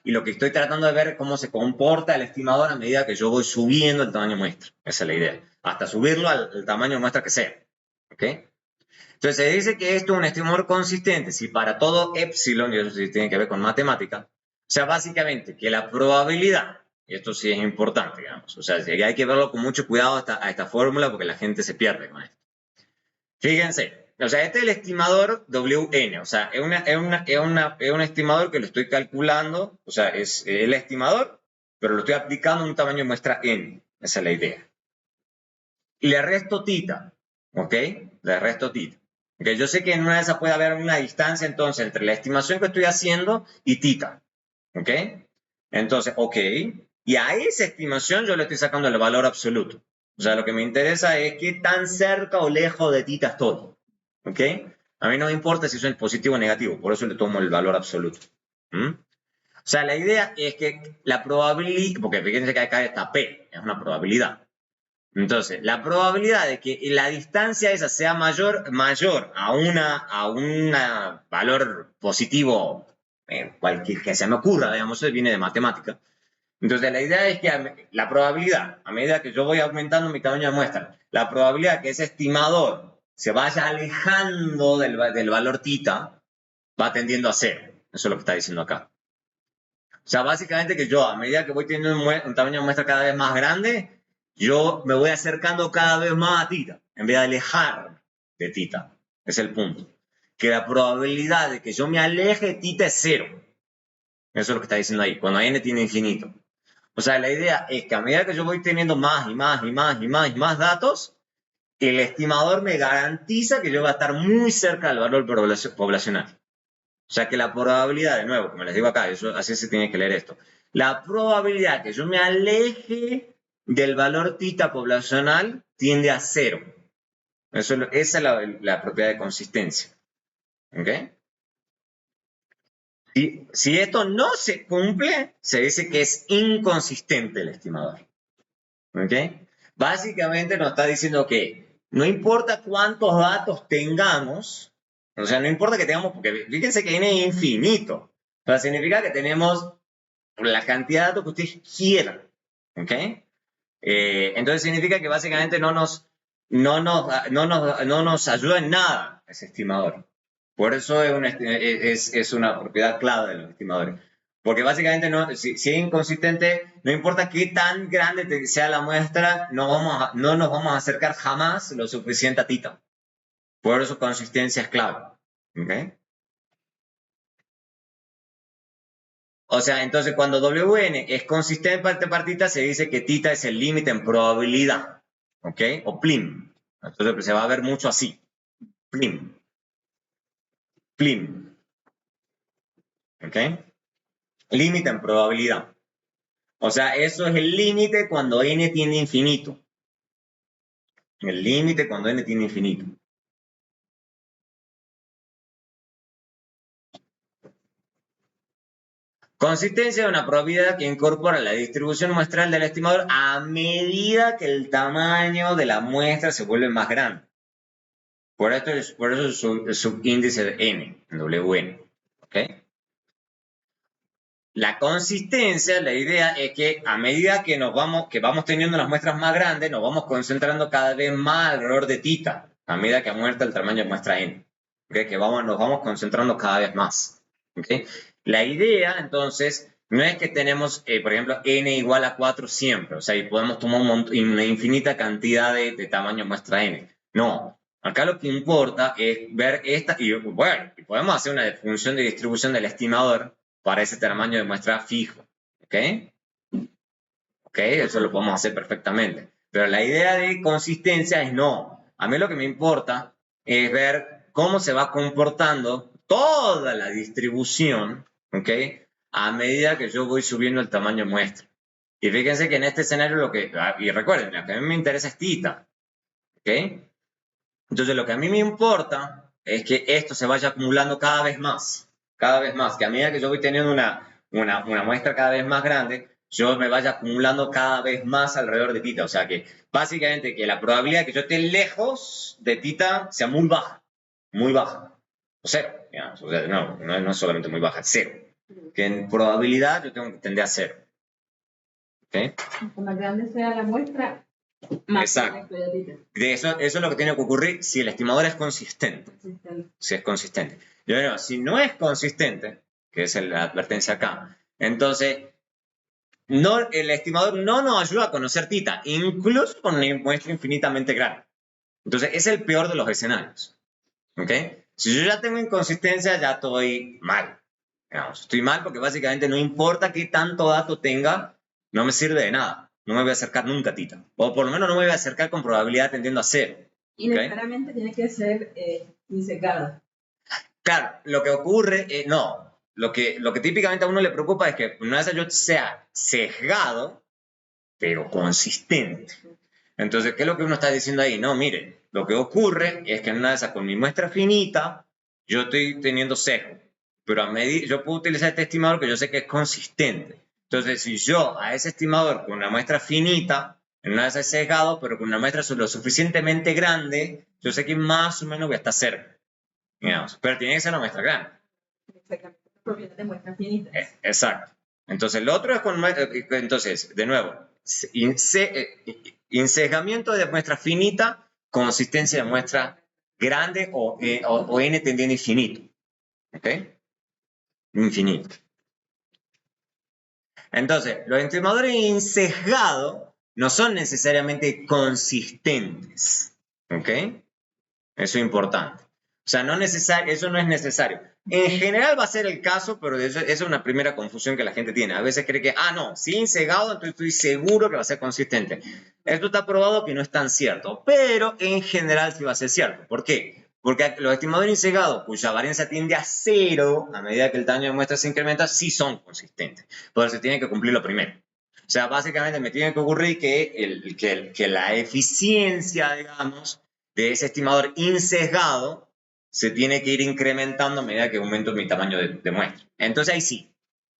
y lo que estoy tratando de ver es cómo se comporta el estimador a medida que yo voy subiendo el tamaño muestra. Esa es la idea. Hasta subirlo al tamaño muestra que sea. ¿Ok? Entonces se dice que esto es un estimador consistente si para todo epsilon, y eso sí tiene que ver con matemática, o sea, básicamente que la probabilidad, y esto sí es importante, digamos, o sea, hay que verlo con mucho cuidado a esta fórmula porque la gente se pierde con esto. Fíjense, o sea, este es el estimador WN, o sea, es un estimador que lo estoy calculando, o sea, es el estimador, pero lo estoy aplicando a un tamaño de muestra N, esa es la idea. Y le resto tita, ¿ok? Le resto tita. Okay, yo sé que en una de esas puede haber una distancia entonces entre la estimación que estoy haciendo y tita, ¿ok? Entonces, ok, y a esa estimación yo le estoy sacando el valor absoluto. O sea, lo que me interesa es qué tan cerca o lejos de tita estoy. ¿Ok? A mí no me importa si eso es positivo o negativo, por eso le tomo el valor absoluto. ¿Mm? O sea, la idea es que la probabilidad, porque fíjense que acá está P, es una probabilidad. Entonces, la probabilidad de que la distancia esa sea mayor a un valor positivo, cualquier que se me ocurra, digamos, eso viene de matemática. Entonces, la idea es que la probabilidad, a medida que yo voy aumentando mi tamaño de muestra, la probabilidad que ese estimador se vaya alejando del valor θ va tendiendo a cero. Eso es lo que está diciendo acá. O sea, básicamente que yo, a medida que voy teniendo un tamaño de muestra cada vez más grande, yo me voy acercando cada vez más a θ, en vez de alejar de θ. Es el punto. Que la probabilidad de que yo me aleje de θ es cero. Eso es lo que está diciendo ahí, cuando n tiene infinito. O sea, la idea es que a medida que yo voy teniendo más y más datos, el estimador me garantiza que yo voy a estar muy cerca del valor poblacional. O sea que la probabilidad, de nuevo, como les digo acá, así se tiene que leer esto, la probabilidad que yo me aleje del valor θ poblacional tiende a cero. Esa es la propiedad de consistencia. ¿Ok? Y si esto no se cumple, se dice que es inconsistente el estimador. ¿Ok? Básicamente nos está diciendo que no importa cuántos datos tengamos, o sea, no importa que tengamos, porque fíjense que n es infinito. O sea, significa que tenemos la cantidad de datos que ustedes quieran. ¿Ok? Entonces significa que básicamente no nos ayuda en nada ese estimador. Por eso es una propiedad clave de los estimadores. Porque básicamente si es inconsistente, no importa qué tan grande sea la muestra, no nos vamos a acercar jamás lo suficiente a θ. Por eso consistencia es clave. ¿Okay? O sea, entonces cuando Wn es consistente para θ, se dice que θ es el límite en probabilidad. ¿Ok? O plim. Entonces se va a ver mucho así. Plim. Plim. ¿Ok? Límite en probabilidad. O sea, eso es el límite cuando n tiene infinito. El límite cuando n tiene infinito. Consistencia es una probabilidad que incorpora la distribución muestral del estimador a medida que el tamaño de la muestra se vuelve más grande. Por eso es el subíndice de n, Wn. ¿Ok? La consistencia, la idea es que a medida que vamos teniendo las muestras más grandes, nos vamos concentrando cada vez más alrededor de θ, a medida que aumenta el tamaño de muestra n. ¿Okay? Que nos vamos concentrando cada vez más. ¿Okay? La idea, entonces, no es que tenemos, por ejemplo, n igual a 4 siempre, o sea, y podemos tomar una infinita cantidad de tamaño muestra n. No, acá lo que importa es ver esta, y bueno, podemos hacer una función de distribución del estimador para ese tamaño de muestra fijo. ¿Ok? ¿Ok? Eso lo podemos hacer perfectamente. Pero la idea de consistencia es no. A mí lo que me importa es ver cómo se va comportando toda la distribución, ¿ok? A medida que yo voy subiendo el tamaño de muestra. Y fíjense que en este escenario y recuerden, lo que a mí me interesa es θ. ¿Ok? Entonces lo que a mí me importa es que esto se vaya acumulando cada vez más, que a medida que yo voy teniendo una muestra cada vez más grande, yo me vaya acumulando cada vez más alrededor de θ. O sea que básicamente que la probabilidad de que yo esté lejos de θ sea muy baja, o cero, digamos. O sea, no es solamente muy baja, cero. Que en probabilidad yo tengo que tender a cero. ¿Okay? Cuanto más grande sea la muestra, más exacto. Eso es lo que tiene que ocurrir si el estimador es consistente. Si es consistente. Y bueno, si no es consistente, que es la advertencia acá, entonces el estimador no nos ayuda a conocer θ, incluso con una muestra infinitamente grande. Entonces es el peor de los escenarios. ¿Ok? Si yo ya tengo inconsistencia, ya estoy mal. Digamos, estoy mal porque básicamente no importa qué tanto dato tenga, no me sirve de nada. No me voy a acercar nunca a θ. O por lo menos no me voy a acercar con probabilidad tendiendo a cero. Y necesariamente tiene que ser disecado. Claro, lo que ocurre, no. Lo que típicamente a uno le preocupa es que una vez yo sea sesgado, pero consistente. Entonces, ¿qué es lo que uno está diciendo ahí? No, mire, lo que ocurre es que en una de esas, con mi muestra finita, yo estoy teniendo sesgo. pero yo puedo utilizar este estimador que yo sé que es consistente. Entonces, si yo a ese estimador con una muestra finita, no es sesgado, pero con una muestra lo suficientemente grande, yo sé que más o menos voy a estar cerca, digamos. Pero tiene que ser una muestra grande. Exactamente. Propiedad de muestras finitas. Exacto. Entonces, lo otro es entonces, de nuevo, insesgamiento de muestra finita, consistencia de muestra grande o n tendiendo a infinito. ¿Ok? Infinito. Entonces, los estimadores insesgados no son necesariamente consistentes. ¿Ok? Eso es importante. O sea, eso no es necesario. En general va a ser el caso, pero esa es una primera confusión que la gente tiene. A veces cree que, no, si insegado, entonces estoy seguro que va a ser consistente. Esto está probado que no es tan cierto, pero en general sí va a ser cierto. ¿Por qué? Porque los estimadores insegados, cuya varianza tiende a 0 a medida que el tamaño de muestra se incrementa, sí son consistentes. Pero se tiene que cumplir lo primero. O sea, básicamente me tiene que ocurrir que la eficiencia, digamos, de ese estimador insesgado se tiene que ir incrementando a medida que aumento mi tamaño de muestra. Entonces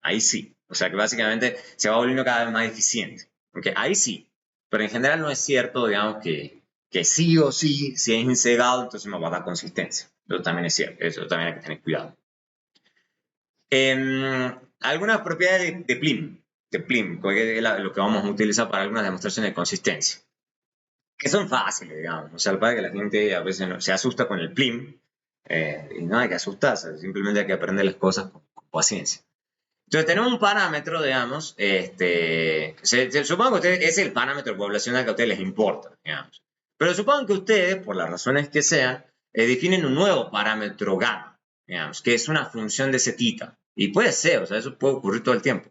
ahí sí. O sea que básicamente se va volviendo cada vez más eficiente. ¿Okay? Ahí sí. Pero en general no es cierto, digamos, que sí o sí, si es insegado, entonces me va a dar consistencia. Eso también es cierto. Eso también hay que tener cuidado. Algunas propiedades de Plim, que es lo que vamos a utilizar para algunas demostraciones de consistencia. Que son fáciles, digamos. O sea, el padre que la gente a veces se asusta con el Plim, y no hay que asustarse, simplemente hay que aprender las cosas con paciencia. Entonces tenemos un parámetro, digamos, supongo que ustedes, es el parámetro poblacional que a ustedes les importa, digamos. Pero supongo que ustedes, por las razones que sean, definen un nuevo parámetro gamma, digamos, que es una función de setita. Y puede ser, o sea, eso puede ocurrir todo el tiempo.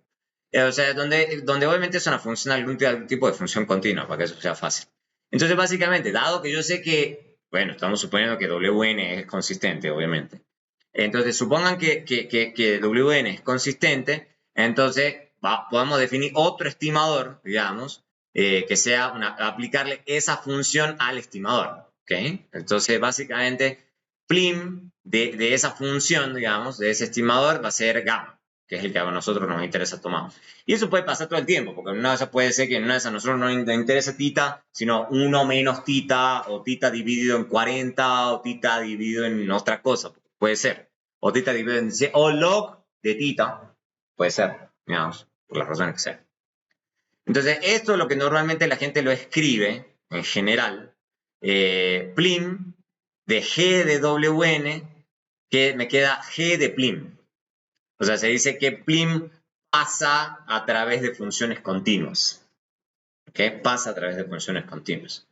O sea, donde obviamente es una función, algún tipo de función continua, para que eso sea fácil. Entonces, básicamente, dado que yo sé que, bueno, estamos suponiendo que Wn es consistente, obviamente. Entonces, supongan que Wn es consistente, entonces podemos definir otro estimador, digamos, que sea aplicarle esa función al estimador. ¿Okay? Entonces, básicamente, Plim de esa función, digamos, de ese estimador va a ser gamma, que es el que a nosotros nos interesa tomar. Y eso puede pasar todo el tiempo, porque en una de esas puede ser que en una de esas a nosotros no nos interesa tita, sino 1 menos tita, o tita dividido en 40, o tita dividido en otra cosa. Puede ser. O tita dividido en 100, o log de tita. Puede ser, digamos, por las razones que sean. Entonces, esto es lo que normalmente la gente lo escribe, en general. Plim de G de Wn, que me queda G de Plim. O sea, se dice que Plim pasa a través de funciones continuas. ¿Okay? Pasa a través de funciones continuas.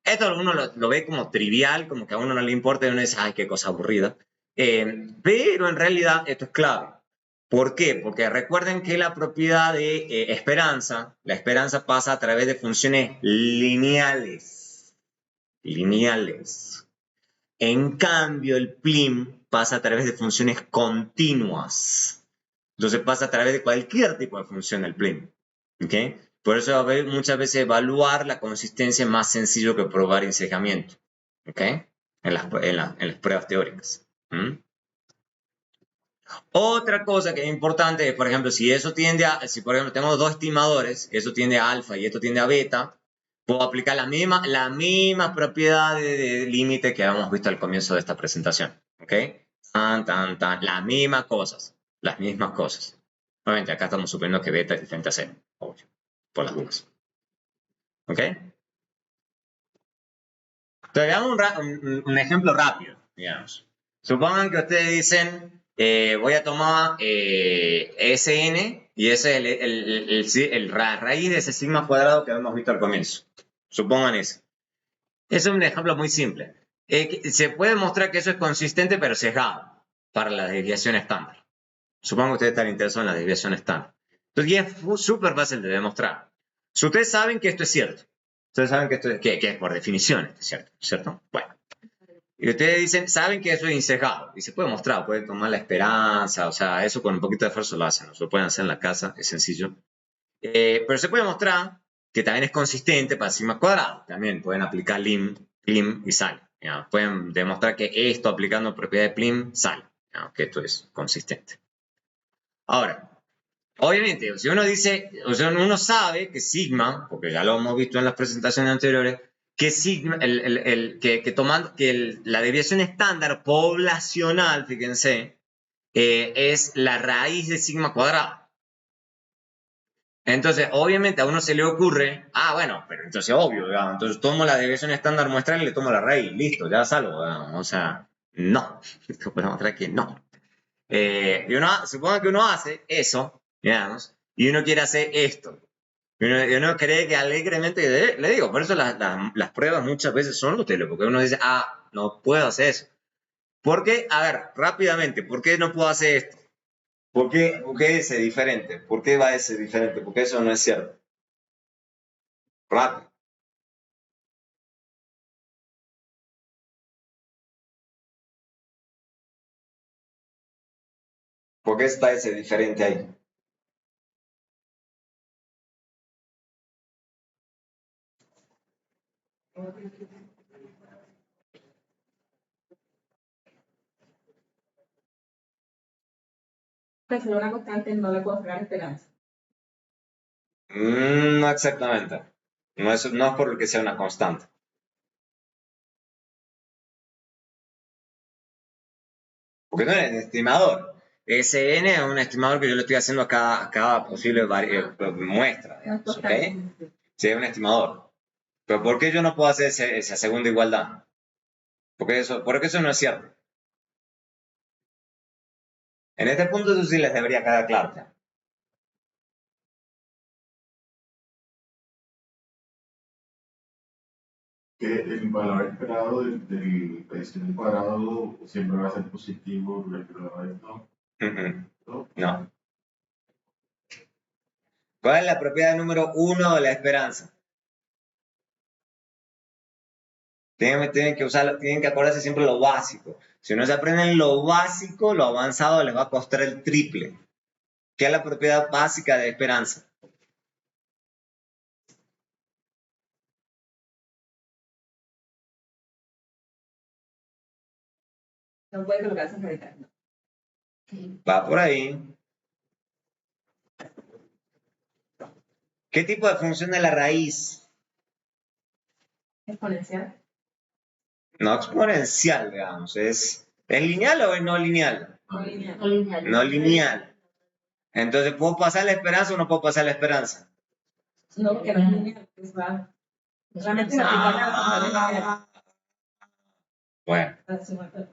Esto uno lo ve como trivial, como que a uno no le importa y uno dice, ay, qué cosa aburrida. Pero en realidad esto es clave. ¿Por qué? Porque recuerden que la propiedad de esperanza, la esperanza pasa a través de funciones lineales. Lineales. En cambio, el Plim pasa a través de funciones continuas. Entonces pasa a través de cualquier tipo de función el Plim. ¿Okay? Por eso muchas veces evaluar la consistencia es más sencillo que probar insegamiento. ¿Okay? En las pruebas teóricas. Otra cosa que es importante es, por ejemplo, si por ejemplo tengo dos estimadores, eso tiende a alfa y esto tiende a beta, puedo aplicar la misma propiedad de límite que habíamos visto al comienzo de esta presentación. ¿Ok? Las mismas cosas. Las mismas cosas. Obviamente acá estamos suponiendo que beta es diferente a cero. Obvio. Por las dudas. ¿Ok? Entonces veamos un ejemplo rápido, digamos. Supongan que ustedes dicen, voy a tomar Sn y ese es la raíz de ese sigma cuadrado que hemos visto al comienzo. Supongan eso. Es un ejemplo muy simple. Se puede mostrar que eso es consistente pero sesgado para la desviación estándar. Supongo que ustedes están interesados en la desviación estándar. Entonces, y es súper fácil de demostrar. Si ustedes saben que esto es cierto, ustedes saben que esto es por definición esto es cierto, Bueno. Y ustedes dicen, saben que eso es insesgado. Y se puede mostrar, pueden tomar la esperanza, o sea, eso con un poquito de esfuerzo lo hacen, lo pueden hacer en la casa, es sencillo. Pero se puede mostrar que también es consistente para sigma cuadrado. También pueden aplicar Plim y sale. Pueden demostrar que esto aplicando propiedad de Plim sale. aunque esto es consistente. Ahora, obviamente, si uno dice, o sea, uno sabe que sigma, porque ya lo hemos visto en las presentaciones anteriores, que sigma, la desviación estándar poblacional, fíjense, es la raíz de sigma cuadrado. Entonces, obviamente a uno se le ocurre, bueno, pero entonces obvio, digamos, entonces tomo la desviación estándar muestral y le tomo la raíz, listo, ya salgo, digamos, o sea, no, esto puede mostrar que no. Y supongo que uno hace eso, digamos, y uno quiere hacer esto. Y uno cree que alegremente, le digo, por eso las pruebas muchas veces son útiles, porque uno dice, no puedo hacer eso. ¿Por qué? A ver, rápidamente, ¿por qué no puedo hacer esto? ¿Por qué es diferente? ¿Por qué va a ser diferente? Porque eso no es cierto. Rápido. ¿Por qué está ese diferente ahí? Pues en una constante no le puedo sacar esperanza. No exactamente. No es por lo que sea una constante. Porque no es un estimador. SN es un estimador que yo le estoy haciendo a cada posible muestra, digamos, ¿ok? Sí, es un estimador. Pero ¿por qué yo no puedo hacer esa segunda igualdad? Porque eso no es cierto. En este punto eso sí les debería quedar claro. Que el valor esperado del extremo cuadrado siempre va a ser positivo, el que la raíz no. ¿No? No. ¿Cuál es la propiedad número 1 de la esperanza? Tienen que acordarse siempre lo básico. Si no se aprenden lo básico, lo avanzado les va a costar el triple. ¿Qué es la propiedad básica de esperanza? No puede colocarse en radical, no. Va por ahí. ¿Qué tipo de función de la raíz? Exponencial. No exponencial, digamos. ¿Es lineal o es no lineal? No lineal. No lineal. Entonces, ¿puedo pasar la esperanza o no puedo pasar la esperanza? No, porque no es lineal. Es va. Realmente se aplica Bueno, a la sumatoria.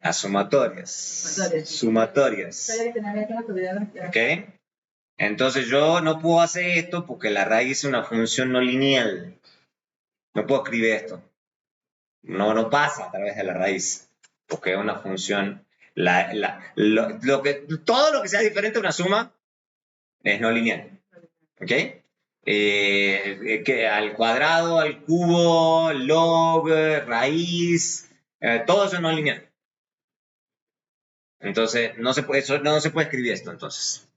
las sumatorias. Sumatorias. ¿Ok? Entonces yo no puedo hacer esto porque la raíz es una función no lineal. No puedo escribir esto. No pasa a través de la raíz. Porque es una función. Todo lo que sea diferente a una suma es no lineal. ¿Ok? Que al cuadrado, al cubo, log, raíz, todo eso es no lineal. Entonces, no se puede escribir esto, entonces.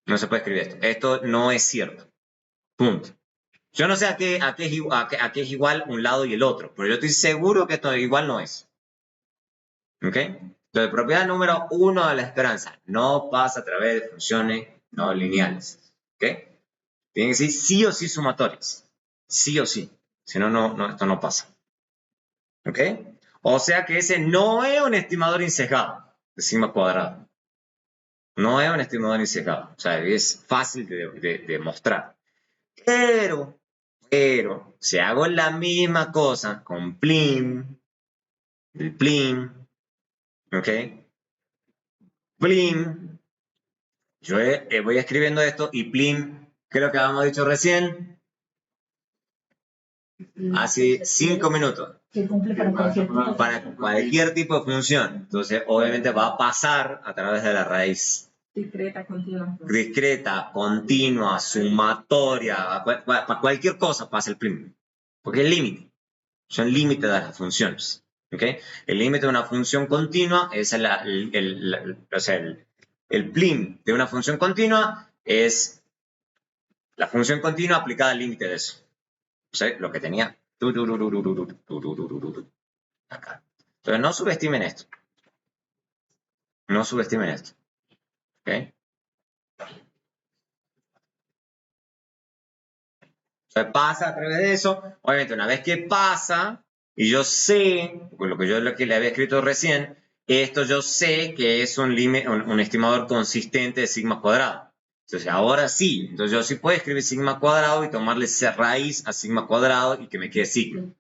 No se puede escribir esto. Esto no es cierto. Punto. Yo no sé a qué es igual un lado y el otro, pero yo estoy seguro que esto igual no es. ¿Ok? Entonces, propiedad número 1 de la esperanza. No pasa a través de funciones no lineales. ¿Ok? Tienen que ser sí o sí sumatorias. Sí o sí. Si no, esto no pasa. ¿Ok? O sea que ese no es un estimador insesgado de sigma cuadrado. No es un estimador insesgado. O sea, es fácil de mostrar. Pero, si hago la misma cosa con Plim, el Plim, ¿ok? Plim, yo voy escribiendo esto y Plim, ¿qué es lo que habíamos dicho recién? Hace 5 minutos. Que cumple Para cualquier tipo de función. Entonces, obviamente va a pasar a través de la raíz. Discreta, continua. Discreta, continua, sumatoria, para cualquier cosa pasa el Plim. Porque es el límite. Son límites de las funciones. ¿Okay? El límite de una función continua es el plim de una función continua es la función continua aplicada al límite de eso. O sea, lo que tenía acá. Entonces no subestimen esto. No subestimen esto. ¿Ok? O sea, pasa a través de eso. Obviamente, una vez que pasa, y yo sé, con lo que le había escrito recién, esto yo sé que es un estimador consistente de sigma cuadrado. Entonces, ahora sí. Entonces, yo sí puedo escribir sigma cuadrado y tomarle raíz a sigma cuadrado y que me quede sigma.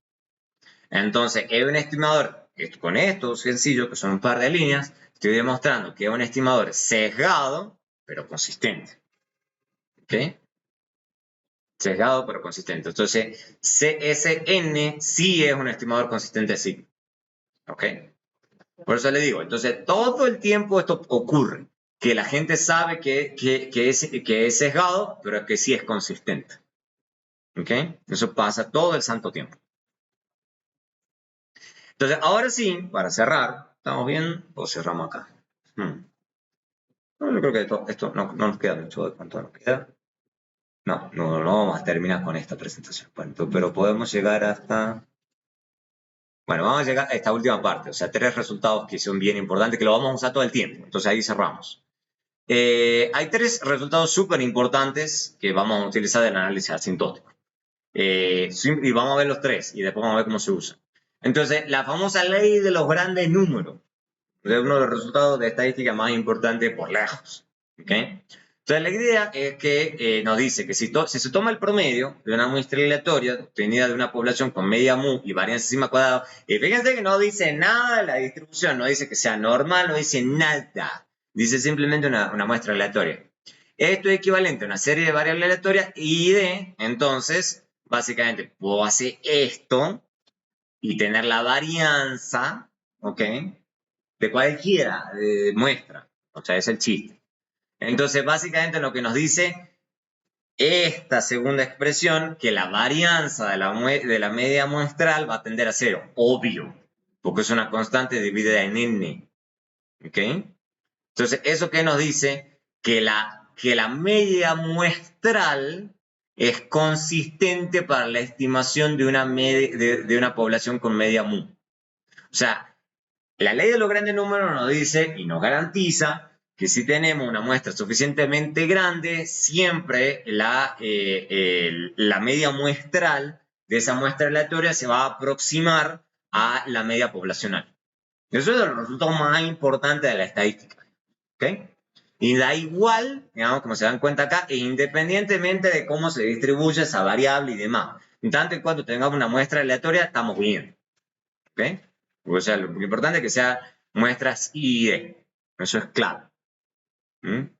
Entonces, es un estimador, con esto sencillo, que son un par de líneas, estoy demostrando que es un estimador sesgado, pero consistente. ¿Ok? Sesgado, pero consistente. Entonces, CSN sí es un estimador consistente de sigma. ¿Ok? Por eso le digo, entonces, todo el tiempo esto ocurre, que la gente sabe que es sesgado, pero que sí es consistente. ¿Ok? Eso pasa todo el santo tiempo. Entonces, ahora sí, para cerrar, ¿estamos bien? O cerramos acá. No, yo creo que esto no nos queda mucho de cuánto nos queda. No vamos a terminar con esta presentación. Bueno, pero podemos llegar hasta... Bueno, vamos a llegar a esta última parte. O sea, 3 resultados que son bien importantes, que lo vamos a usar todo el tiempo. Entonces ahí cerramos. Hay 3 resultados súper importantes que vamos a utilizar del análisis asintótico. Y vamos a ver los 3 y después vamos a ver cómo se usa. Entonces, la famosa ley de los grandes números. Es uno de los resultados de estadística más importantes por lejos. ¿Okay? Entonces, la idea es que nos dice que si se toma el promedio de una muestra aleatoria obtenida de una población con media mu y varianza sigma cuadrado, y fíjense que no dice nada de la distribución, no dice que sea normal, no dice nada. Dice simplemente una muestra aleatoria. Esto es equivalente a una serie de variables aleatorias y entonces, básicamente, puedo hacer esto y tener la varianza, ¿ok? De cualquiera muestra. O sea, es el chiste. Entonces, básicamente lo que nos dice esta segunda expresión, que la varianza de la media muestral va a tender a 0. Obvio, porque es una constante dividida en n. ¿Ok? Entonces, ¿eso qué nos dice? Que la media muestral es consistente para la estimación de una población con media mu. O sea, la ley de los grandes números nos dice y nos garantiza que si tenemos una muestra suficientemente grande, siempre la media muestral de esa muestra aleatoria se va a aproximar a la media poblacional. Eso es el resultado más importante de la estadística. ¿Ok? Y da igual, digamos, como se dan cuenta acá, e independientemente de cómo se distribuye esa variable y demás. En tanto y cuanto tengamos una muestra aleatoria, estamos bien. ¿Ok? O sea, lo importante es que sean muestras I y D. Eso es clave. Entonces,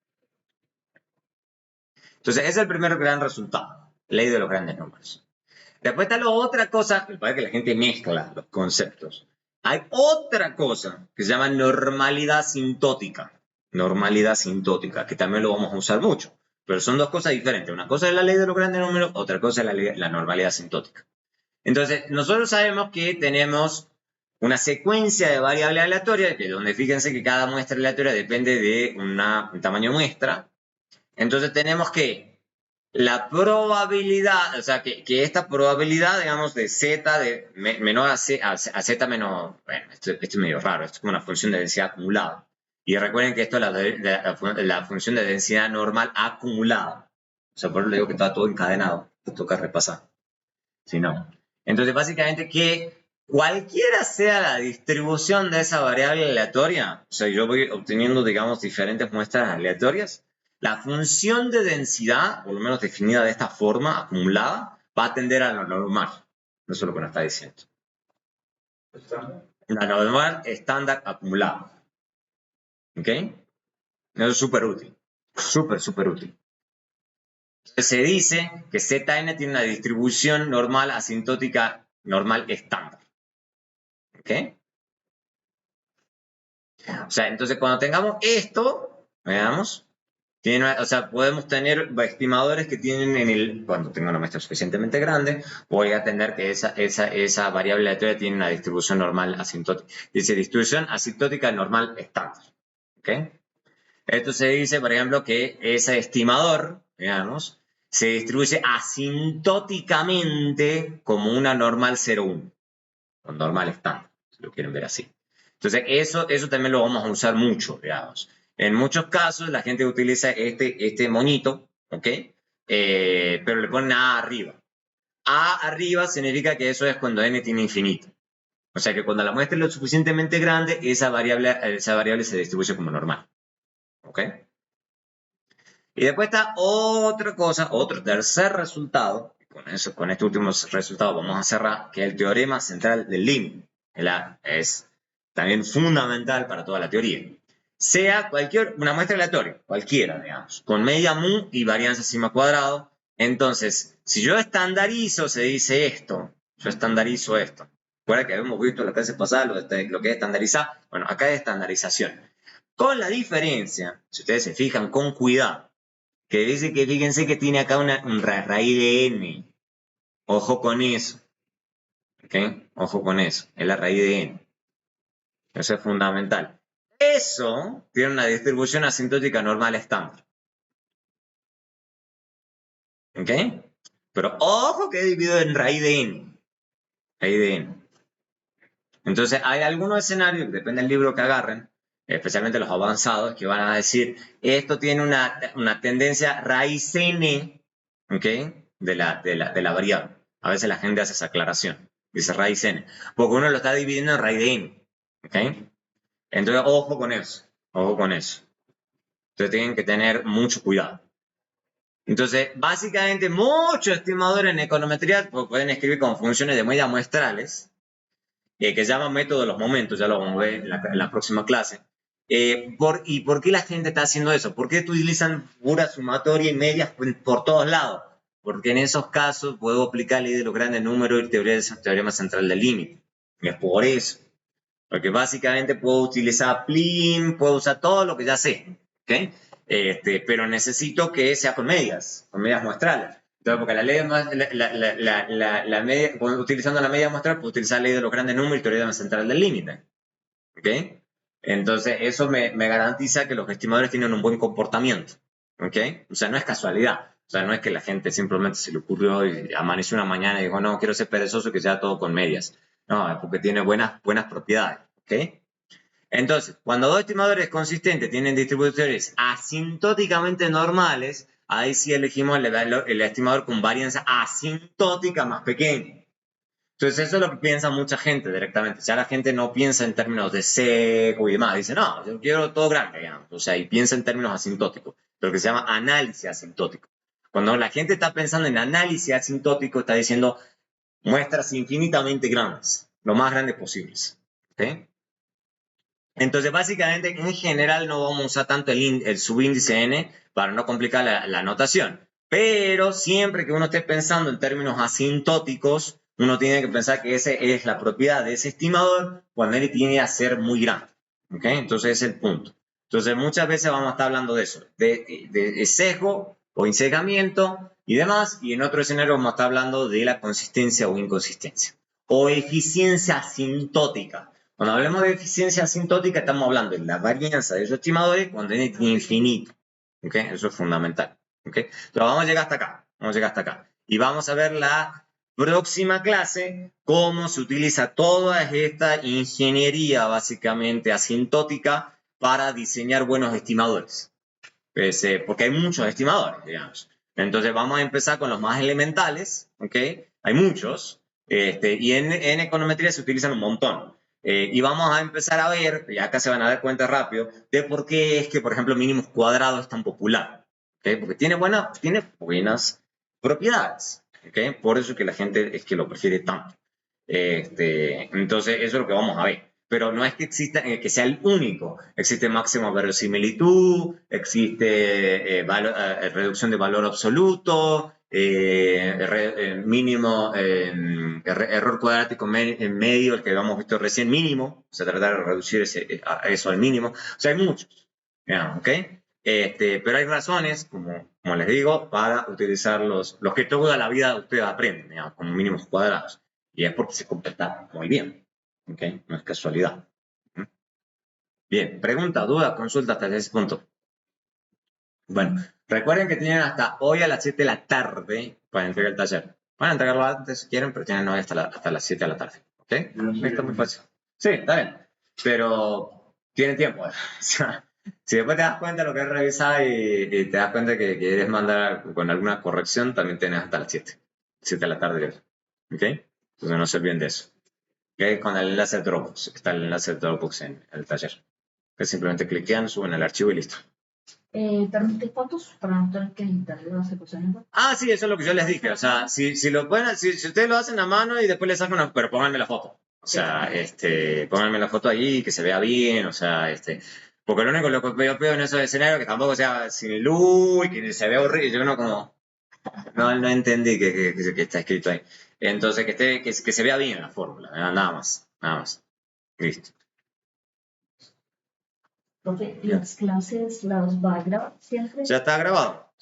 ese es el primer gran resultado. Ley de los grandes números. Después está la otra cosa, me parece que la gente mezcla los conceptos. Hay otra cosa que se llama normalidad asintótica. Normalidad asintótica, que también lo vamos a usar mucho. Pero son dos cosas diferentes. Una cosa es la ley de los grandes números, otra cosa es la normalidad asintótica. Entonces, nosotros sabemos que tenemos una secuencia de variables aleatorias, que donde fíjense que cada muestra aleatoria depende de un tamaño muestra. Entonces tenemos que la probabilidad, o sea, que esta probabilidad, digamos, de z de menor a z menos, bueno, esto es medio raro, esto es como una función de densidad acumulada. Y recuerden que esto es la función de densidad normal acumulada. O sea, por eso le digo que está todo encadenado. Toca repasar. Si no. Entonces, básicamente que cualquiera sea la distribución de esa variable aleatoria, o sea, yo voy obteniendo, digamos, diferentes muestras aleatorias, la función de densidad, por lo menos definida de esta forma, acumulada, va a tender a lo normal. Eso es lo que nos está diciendo. La normal estándar acumulada. ¿Ok? Eso es súper útil. Súper útil. Entonces se dice que Zn tiene una distribución normal asintótica normal estándar. ¿Ok? O sea, entonces cuando tengamos esto, veamos, o sea, podemos tener estimadores que tienen cuando tenga una muestra suficientemente grande, voy a tener que esa variable aleatoria tiene una distribución normal asintótica. Dice distribución asintótica normal estándar. ¿Ok? Esto se dice, por ejemplo, que ese estimador, veamos, se distribuye asintóticamente como una normal 0,1, o normal estándar, si lo quieren ver así. Entonces, eso también lo vamos a usar mucho, digamos. En muchos casos, la gente utiliza este moñito, ¿ok? Pero le ponen A arriba. A arriba significa que eso es cuando n tiene infinito. O sea que cuando la muestra es lo suficientemente grande, esa variable se distribuye como normal. ¿Ok? Y después está otra cosa, otro tercer resultado. Con este último resultado vamos a cerrar, que es el teorema central del límite. Es también fundamental para toda la teoría. Sea una muestra aleatoria, cualquiera, digamos, con media mu y varianza sigma cuadrado. Entonces, si yo estandarizo, se dice esto. Yo estandarizo esto. Recuerda que habíamos visto la clase pasada lo que es estandarizar. Bueno, acá es estandarización. Con la diferencia, si ustedes se fijan con cuidado, que dice que fíjense que tiene acá una raíz de n. Ojo con eso. ¿Ok? Ojo con eso. Es la raíz de n. Eso es fundamental. Eso tiene una distribución asintótica normal estándar. ¿Ok? Pero ojo que he dividido en raíz de n. Raíz de n. Entonces, hay algunos escenarios, depende del libro que agarren, especialmente los avanzados, que van a decir, esto tiene una tendencia raíz n, ¿ok? De la variable. A veces la gente hace esa aclaración. Dice raíz n. Porque uno lo está dividiendo en raíz de n. ¿Ok? Entonces, ojo con eso. Ojo con eso. Entonces, tienen que tener mucho cuidado. Entonces, básicamente, muchos estimadores en econometría pueden escribir con funciones de medida muestrales, que se llama método de los momentos, ya lo vamos a ver en la próxima clase. ¿Y por qué la gente está haciendo eso? ¿Por qué utilizan pura sumatoria y medias por todos lados? Porque en esos casos puedo aplicar la ley de los grandes números y el teorema central del límite. Y es por eso. Porque básicamente puedo utilizar plin, puedo usar todo lo que ya sé. ¿Ok? Pero necesito que sea con medias muestrales. Entonces, porque la ley media, utilizando la media muestral, puedo utilizar la ley de los grandes números y teorema central del límite. ¿Ok? Entonces, eso me garantiza que los estimadores tienen un buen comportamiento. ¿Ok? O sea, no es casualidad. O sea, no es que la gente simplemente se le ocurrió y amaneció una mañana y dijo, no, quiero ser perezoso y que sea todo con medias. No, es porque tiene buenas propiedades. ¿Ok? Entonces, cuando dos estimadores consistentes tienen distribuciones asintóticamente normales, ahí sí elegimos el estimador con varianza asintótica más pequeña. Entonces, eso es lo que piensa mucha gente directamente. Ya la gente no piensa en términos de seco y demás. Dice, no, yo quiero todo grande, digamos. O sea, y piensa en términos asintóticos, lo que se llama análisis asintótico. Cuando la gente está pensando en análisis asintótico, está diciendo muestras infinitamente grandes, lo más grandes posibles. ¿Okay? Entonces, básicamente, en general no vamos a usar tanto el subíndice n para no complicar la notación. Pero siempre que uno esté pensando en términos asintóticos, uno tiene que pensar que esa es la propiedad de ese estimador cuando n tiene a ser muy grande. ¿Ok? Entonces, ese es el punto. Entonces, muchas veces vamos a estar hablando de eso, de sesgo o insegamiento y demás. Y en otro escenario vamos a estar hablando de la consistencia o inconsistencia. O eficiencia asintótica. Cuando hablamos de eficiencia asintótica, estamos hablando de la varianza de esos estimadores cuando n tiene infinito. ¿Okay? Eso es fundamental. ¿Okay? Pero vamos a llegar hasta acá. Vamos a llegar hasta acá. Y vamos a ver la próxima clase cómo se utiliza toda esta ingeniería básicamente asintótica para diseñar buenos estimadores. Porque hay muchos estimadores, digamos. Entonces vamos a empezar con los más elementales. ¿Okay? Hay muchos. Y en econometría se utilizan un montón. Y vamos a empezar a ver, y acá se van a dar cuenta rápido, de por qué es que, por ejemplo, mínimos cuadrados es tan popular. ¿Okay? Porque tiene buenas propiedades. ¿Okay? Por eso es que la gente es que lo prefiere tanto. Entonces, eso es lo que vamos a ver. Pero no es que exista, que sea el único. Existe máxima verosimilitud, existe reducción de valor absoluto, mínimo, error cuadrático en medio, el que habíamos visto recién, mínimo. Se trata de reducir eso al mínimo. O sea, hay muchos. ¿Ok? Pero hay razones, como les digo, para utilizar los que toda la vida ustedes aprenden, digamos, como mínimos cuadrados. Y es porque se completa muy bien. ¿Ok? No es casualidad. Bien, pregunta, duda, consulta hasta ese punto. Bueno, recuerden que tienen hasta hoy a las 7 de la tarde para entregar el taller. Van a entregarlo antes si quieren, pero tienen hoy hasta las 7 de la tarde. ¿Ok? Está muy fácil. Sí, está bien. pero tiene tiempo. O sea, si después te das cuenta de lo que es revisar y te das cuenta que quieres mandar con alguna corrección, también tenés hasta las 7 de la tarde. ¿Ok? Entonces no se olviden de eso. ¿Ok? Con el enlace de Dropbox. Está el enlace de Dropbox en el taller. Que simplemente cliquean, suben el archivo y listo. ¿Permite fotos para no tener que editar las ecuaciones? Ah, sí, eso es lo que yo les dije. O sea, si ustedes lo hacen a mano y después le sacan una, pero pónganme la foto. O sea, pónganme la foto ahí, que se vea bien, o sea, porque lo único que yo veo en esos escenarios que tampoco sea sin luz y que se vea horrible, yo no entendí que está escrito ahí. Entonces, que se vea bien la fórmula, nada más, listo. Profe, ¿las clases las va a grabar siempre? Ya está grabado.